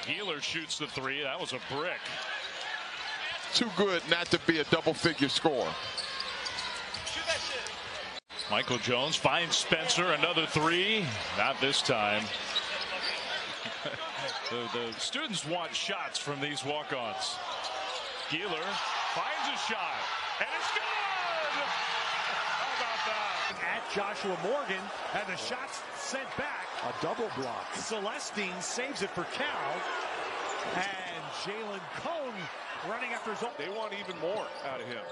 Healer shoots the three. That was a brick. Too good not to be a double-figure score. Michael Jones finds Spencer, another three. Not this time. the students want shots from these walk-ons. Keeler finds a shot, and it's good! How about that? At Joshua Morgan, and the shot's sent back. A double block. Celestine saves it for Cal, and Jalen Cone running after his own. They want even more out of him.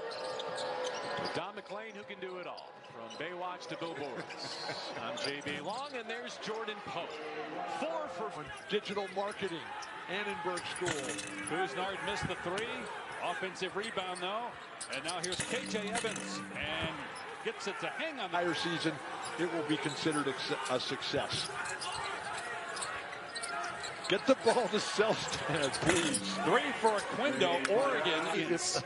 Don McClain, who can do it all. From Baywatch to billboards. I'm J.B. Long, and there's Jordan Pope. 4 for digital marketing. Annenberg School. Kuznard missed the three. Offensive rebound, though. And now here's K.J. Evans. And gets it to hang on the entire season. It will be considered a success. Get the ball to Selstad, please. 3 for Aquindo. Oregon is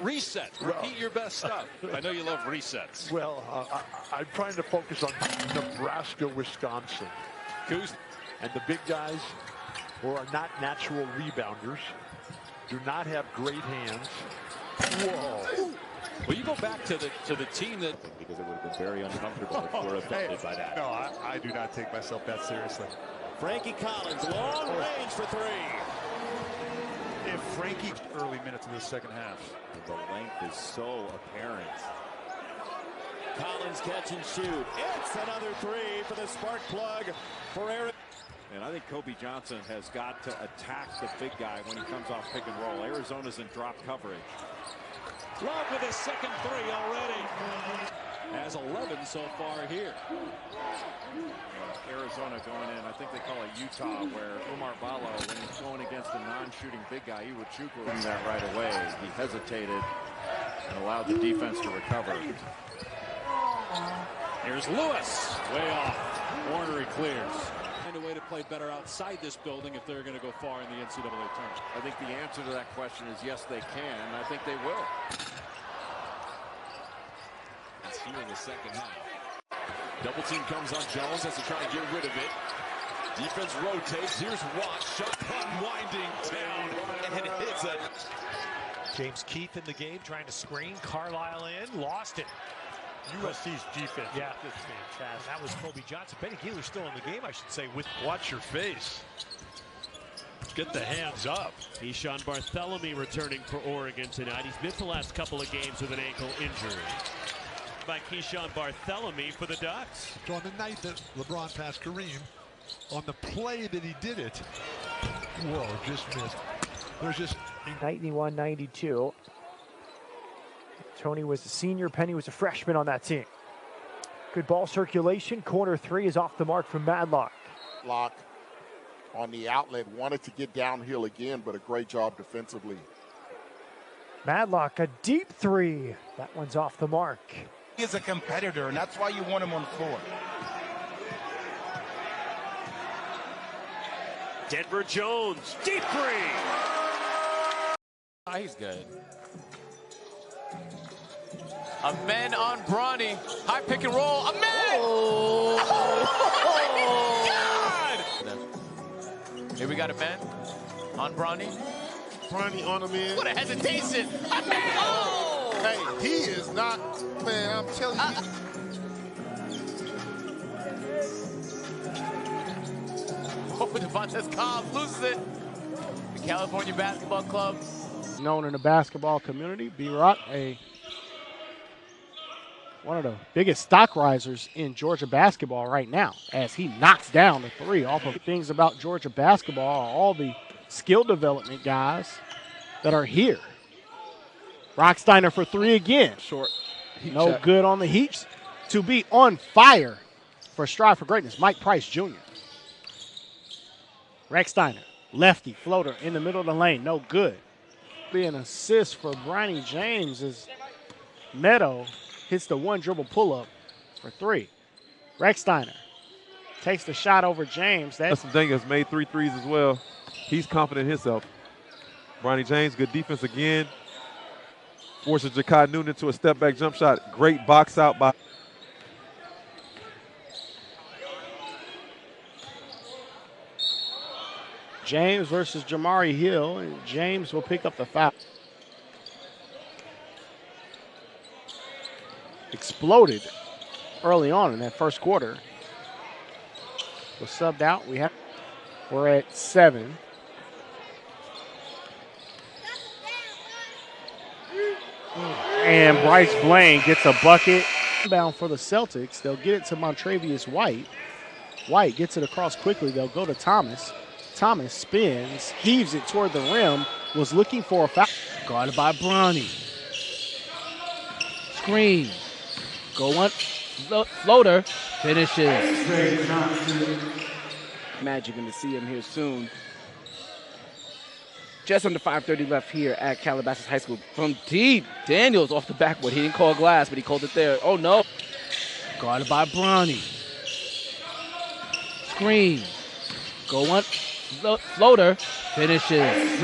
reset. Repeat your best stuff. I know you love resets. Well, I'm trying to focus on Nebraska, Wisconsin. And the big guys who are not natural rebounders, do not have great hands. Whoa. Well, you go back to the team that, because it would have been very uncomfortable if we're affected by that. No, I do not take myself that seriously. Frankie Collins, long range for three. If Frankie early minutes of the second half. The length is so apparent. Collins catch and shoot. It's another three for the spark plug for Aaron. And I think Kobe Johnson has got to attack the big guy when he comes off pick and roll. Arizona's in drop coverage. Love with his second three already. Has 11 so far here. Arizona going in, I think they call it Utah, where Umar Ballo, when he's going against a non-shooting big guy, he would shoot that right away. He hesitated and allowed the defense to recover. Here's Lewis, way off. Warner clears. Find a way to play better outside this building if they're going to go far in the NCAA tournament. I think the answer to that question is yes, they can. I think they will. It's here in the second half. Double team comes on Jones, has to try and get rid of it. Defense rotates. Here's Watt. Shot clock winding down, and it's a. James Keith in the game, trying to screen. Carlisle in, lost it. USC's defense. Yeah, that's fantastic. That was Kobe Johnson. Benny Keeler's still in the game, I should say. Watch your face. Get the hands up. Keyshawn Bartholomew returning for Oregon tonight. He's missed the last couple of games with an ankle injury. By Keyshawn Bartholomew for the Ducks. So on the night that LeBron passed Kareem, on the play that he did it, whoa, just missed. There's just 91-92. Tony was a senior, Penny was a freshman on that team. Good ball circulation. Corner three is off the mark from Madlock. Lock on the outlet, wanted to get downhill again, but a great job defensively. Madlock, a deep three. That one's off the mark. He is a competitor, and that's why you want him on the floor. Denver Jones, deep three. Oh, he's good. A man on Bronny. High pick and roll. A man! Oh, my God! Here we got a man on Bronny. Bronny on him in. What a hesitation. A man! Oh! Hey, he is not, man, I'm telling you. Oh, Devontae Cobb loses it. The California Basketball Club. Known in the basketball community, B-Rock, one of the biggest stock risers in Georgia basketball right now, as he knocks down the three. All the things about Georgia basketball are all the skill development guys that are here. Rocksteiner for three again. Short. No good on the Heat. To be on fire for Strive for Greatness, Mike Price Jr. Rex Steiner Lefty floater in the middle of the lane, no good. Be an assist for Bronny James as Meadow hits the one dribble pull-up for 3. Recksteiner takes the shot over James. Justin Daniels made 3 threes as well. He's confident in himself. Bronny James, good defense again. Forces Jakai Newton into a step-back jump shot. Great box out by James versus Jamari Hill, and James will pick up the foul. Exploded early on in that first quarter. Was subbed out. We're at 7. And Bryce Blaine gets a bucket. Inbound for the Celtics. They'll get it to Montrevious White. White gets it across quickly. They'll go to Thomas. Thomas spins, heaves it toward the rim, was looking for a foul. Guarded by Bronny. Screen. Go one. Floater. Finishes. Magic going to see him here soon. Just under 5:30 left here at Calabasas High School. From deep, Daniels off the backboard. He didn't call glass, but he called it there. Oh, no. Guarded by Bronny. Screen. Go one. Floater. Finishes.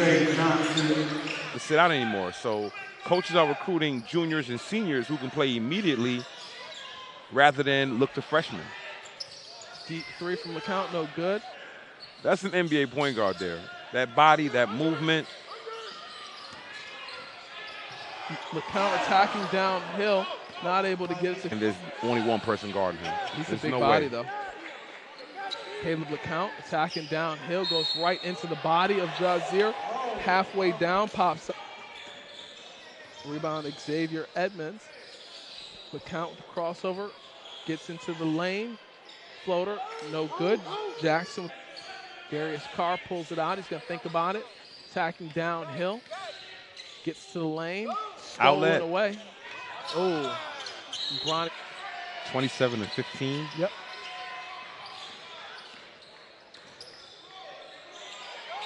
To sit out anymore. So coaches are recruiting juniors and seniors who can play immediately rather than look to freshmen. Deep 3 from LeCount, no good. That's an NBA point guard there. That body, that movement. LeCount attacking downhill, not able to get it to. And there's only one person guarding him. He's there's a big no body, way. though. Caleb LeCount attacking downhill, goes right into the body of Jazier. Halfway down, pops up. Rebound, Xavier Edmonds. LeCount with the crossover, gets into the lane. Floater, no good. Jackson, Darius Carr pulls it out. He's going to think about it. Attacking downhill. Gets to the lane. Stolen Outlet. away. Oh, Bronny. 27 and 15. Yep.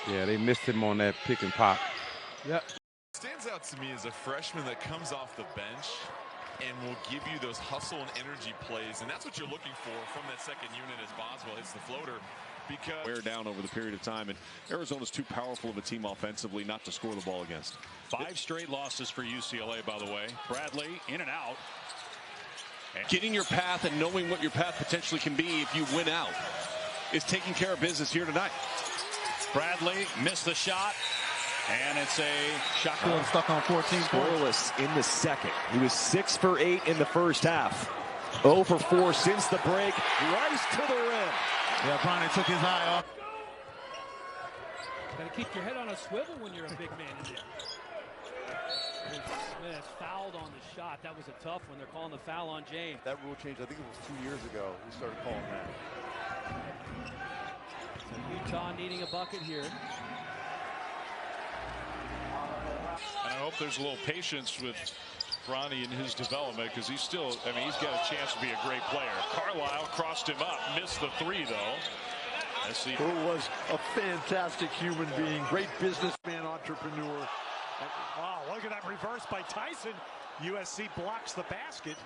Yeah, they missed him on that pick and pop. Yep. Stands out to me as a freshman that comes off the bench and will give you those hustle and energy plays, and that's what you're looking for from that second unit as Boswell hits the floater. Because wear down over the period of time, and Arizona's too powerful of a team offensively not to score the ball against. 5 straight losses for UCLA, by the way. Bradley in and out. And getting your path and knowing what your path potentially can be if you win out is taking care of business here tonight. Bradley missed the shot, and it's a shot Feeling stuck on 14 scoreless in the second. He was 6 for 8 in the first half. 0 for 4 since the break. Rice to the rim. Yeah, Bronny took his eye off. Got to keep your head on a swivel when you're a big man in there. Smith fouled on the shot. That was a tough one. They're calling the foul on James. That rule change, I think it was 2 years ago. We started calling that. So Utah needing a bucket here. And I hope there's a little patience with Bronny in his development, because he's still, I mean, he's got a chance to be a great player. Carlisle crossed him up, missed the 3 though. Who was a fantastic human being, great businessman, entrepreneur. Wow, look at that reverse by Tyson. USC blocks the basket.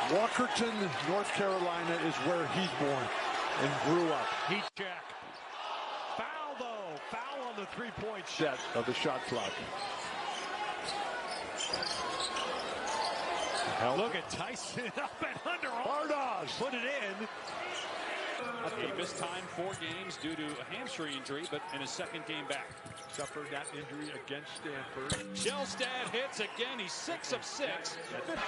Walkerton, North Carolina is where he's born and grew up. Heat check. Foul though. Foul on the three-point shot. Of the shot clock. Look at Tyson up and under. Bardas put it in. He missed time 4 games due to a hamstring injury, but in his second game back. Suffered that injury against Stanford. Shelstad hits again. He's 6 of 6.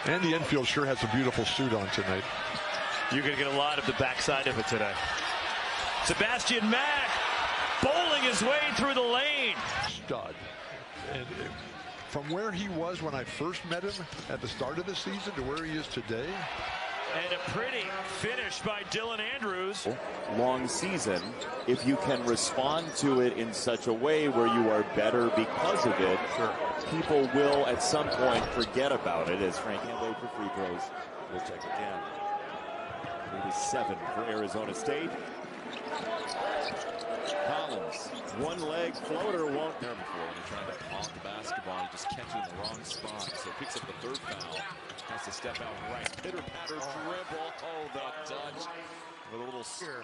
Andy Enfield sure has a beautiful suit on tonight. You're going to get a lot of the backside of it today. Sebastian Mack bowling his way through the lane. Stud. And from where he was when I first met him at the start of the season to where he is today. And a pretty finish by Dylan Andrews. Long season, if you can respond to it in such a way where you are better because of it, people will at some point forget about it. As Frank can't wait for free throws. We'll check again. It is 7 for Arizona State. Collins, one leg floater won't. There before when he tried to pawn the basketball, he just catches it in the wrong spot. So picks up the third foul. Has to step out right. Pitter-patter dribble. Oh, the touch. With a little here.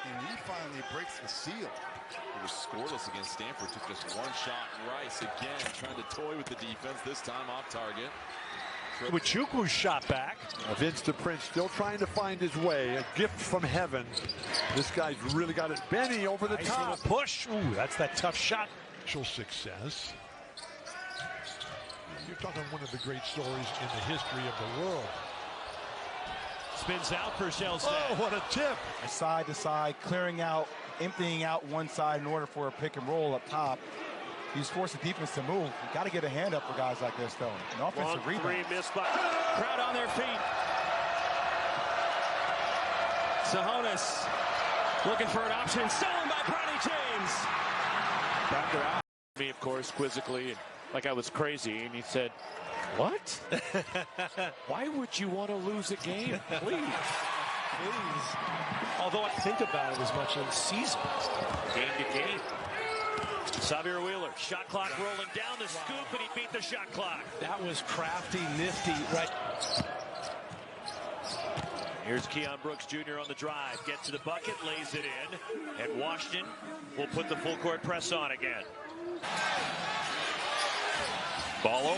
And he finally breaks the seal. He was scoreless against Stanford. Took just one shot. Rice again trying to toy with the defense. This time off target. Wachukwu's shot back. Vince the Prince still trying to find his way. A gift from heaven. This guy's really got it. Benny over the nice top. Little push. Ooh, that's that tough shot. Success. You're talking one of the great stories in the history of the world. Spins out for Shellstad. Oh, what a tip. Side to side, clearing out, emptying out one side in order for a pick and roll up top. He's forced the defense to move. You got to get a hand up for guys like this, though. An offensive rebound. 1-3 missed by crowd on their feet. Sahonis looking for an option. Stolen by Bronny James. Back her out. Me, of course, quizzically, and like I was crazy, and he said, "What? Why would you want to lose a game? Please." Please. Although I think about it as much in the season. Game to game. Xavier Wheeler, shot clock rolling down the scoop, and he beat the shot clock. That was crafty, nifty, right? Here's Keon Brooks Jr. on the drive. Gets to the bucket, lays it in, and Washington will put the full court press on again. Ballo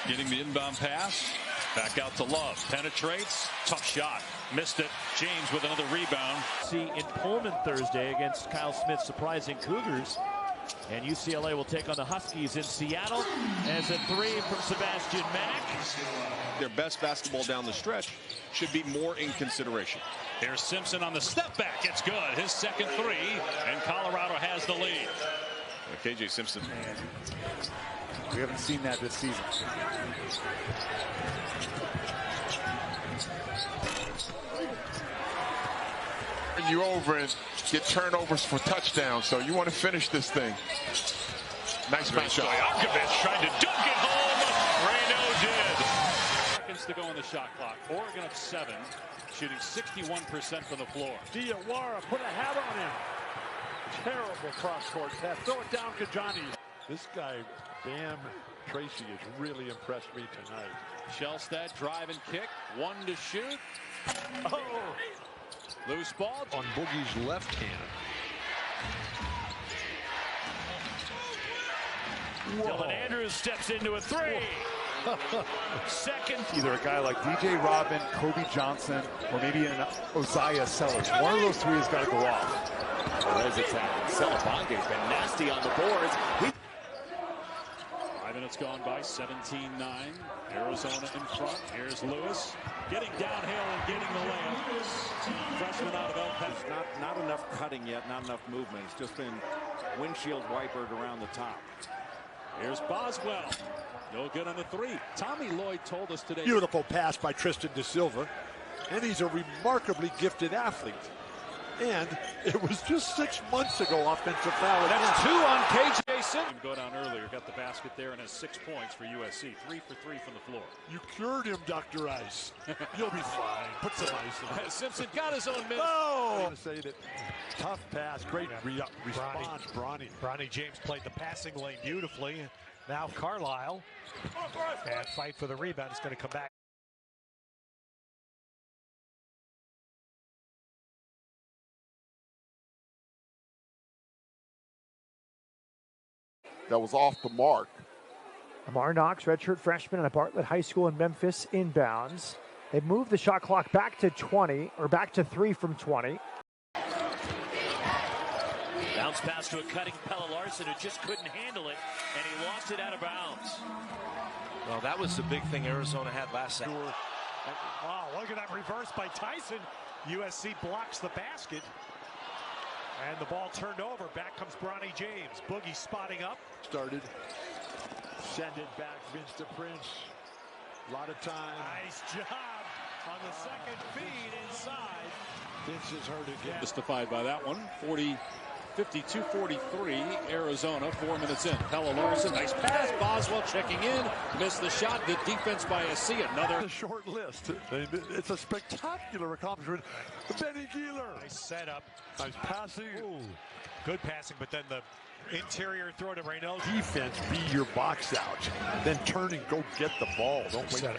getting the inbound pass. Back out to Love. Penetrates. Tough shot. Missed it. James with another rebound. See in Pullman Thursday against Kyle Smith's surprising Cougars. And UCLA will take on the Huskies in Seattle as a three from Sebastian Mack. Their best basketball down the stretch should be more in consideration. There's Simpson on the step back. It's good. His second three, and Colorado has the lead. KJ Simpson. We haven't seen that this season. You over and get turnovers for touchdowns, so you want to finish this thing. Nice matchup. Stojakovic tried to dunk it home. Reno did. Seconds to go on the shot clock. Oregon up 7, shooting 61% from the floor. Diawara put a hat on him. Terrible cross-court pass. Throw it down to Johnny. This guy, Bam Tracy, has really impressed me tonight. Shellstad drive and kick. 1 to shoot. Oh! Loose ball. On Boogie's left hand. Dylan Andrews steps into a three. Second. Either a guy like DJ Robin, Kobe Johnson, or maybe an Isaiah Sellers. One of those three has got to go off. Perez attack. Selebange's been nasty on the boards. 5 minutes gone by, 17-9. Arizona in front. Here's Lewis getting downhill and getting the layup. Freshman out of El Paso. Not enough cutting yet, not enough movement. It's just been windshield wipered around the top. Here's Boswell. No good on the three. Tommy Lloyd told us today. Beautiful pass by Tristan Da Silva. And he's a remarkably gifted athlete. And it was just 6 months ago offensive foul. That's 2 on KJ Simpson. Go down earlier, got the basket there and has 6 points for USC. 3 for 3 from the floor. You cured him, Dr. Ice. You'll be fine. Put some ice in it. Simpson got his own minute. Oh! I want to say that tough pass, great response, Bronny. Bronny James played the passing lane beautifully. Now Carlisle. And fight for the rebound. It's going to come back. That was off the mark. Amar Knox, redshirt freshman at Bartlett High School in Memphis, inbounds. They've moved the shot clock back to 20, or back to 3 from 20. Bounce pass to a cutting Pella Larson who just couldn't handle it, and he lost it out of bounds. Well, that was the big thing Arizona had last night. Wow, look at that reverse by Tyson. USC blocks the basket. And the ball turned over. Back comes Bronny James. Boogie spotting up. Started. Send it back, Vince the Prince. A lot of time. Nice job on the second feed inside. Vince is hurt again. Justified by that one. 52-43, Arizona, 4 minutes in. Pella Larson, nice pass. Boswell checking in. Missed the shot. Good defense by SC. Another. A short list. It's a spectacular accomplishment. Benny Gieler. Nice setup. Nice passing. Ooh. Good passing, but then the interior throw to Reynaud. Defense be your box out. Then turn and go get the ball. Don't wait.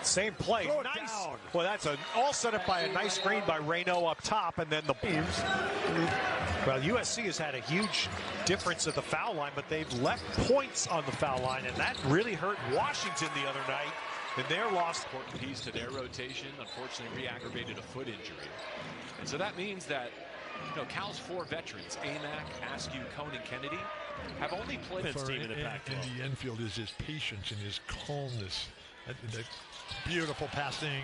Same play. Throw it Nice. down. Well, that's all set up by a nice screen by Reynaud up top, and then the teams. Well, USC has had a huge difference at the foul line, but they've left points on the foul line, and that really hurt Washington the other night. And their loss. Important piece to their rotation. Unfortunately, re-aggravated a foot injury. And so that means that, Cal's 4 veterans, Amac, Askew, Cone, and Kennedy, have only played team in the Pac-12. Andy Enfield is his patience and his calmness. The beautiful passing.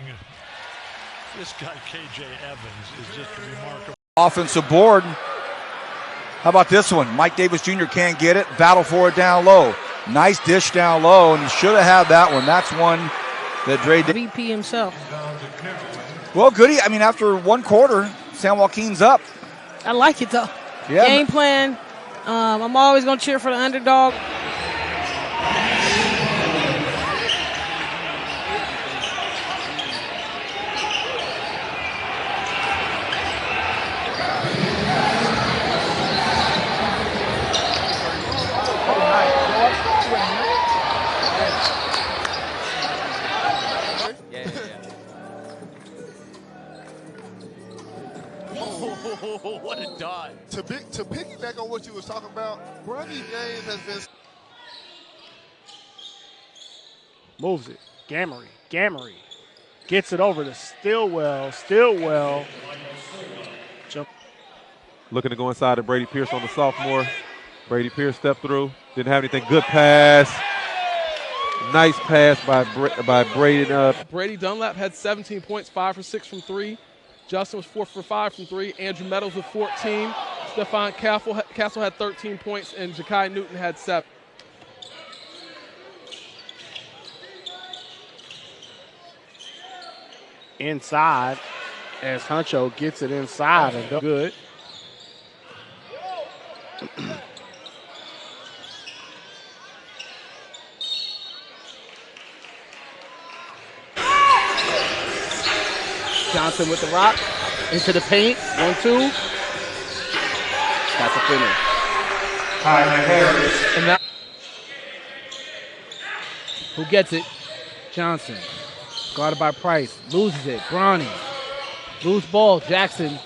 This guy, KJ Evans, is just remarkable. Offensive board. How about this one? Mike Davis Jr. can't get it. Battle for it down low. Nice dish down low, and he should have had that one. That's one that Dre did. VP himself. Well, Goody, I mean, after one quarter, San Joaquin's up. I like it, though. Yeah. Game plan. I'm always going to cheer for the underdog. What a dot. To piggyback on what you was talking about, Bronny James has been. Moves it. Gamery. Gets it over to Stillwell. Jump. Looking to go inside to Brady Pierce on the sophomore. Brady Pierce stepped through. Didn't have anything. Good pass. Nice pass by Brady. Brady Dunlap had 17 points, 5 for 6 from 3. Justin was 4 for 5 from 3. Andrew Meadows with 14. Stephon Castle had 13 points, and Ja'Kai Newton had 7. Inside as Huncho gets it inside and good. Johnson with the rock into the paint. 1-2. That's a finish. And now, who gets it? Johnson. Guarded by Price. Loses it. Bronny. Loose ball. Jackson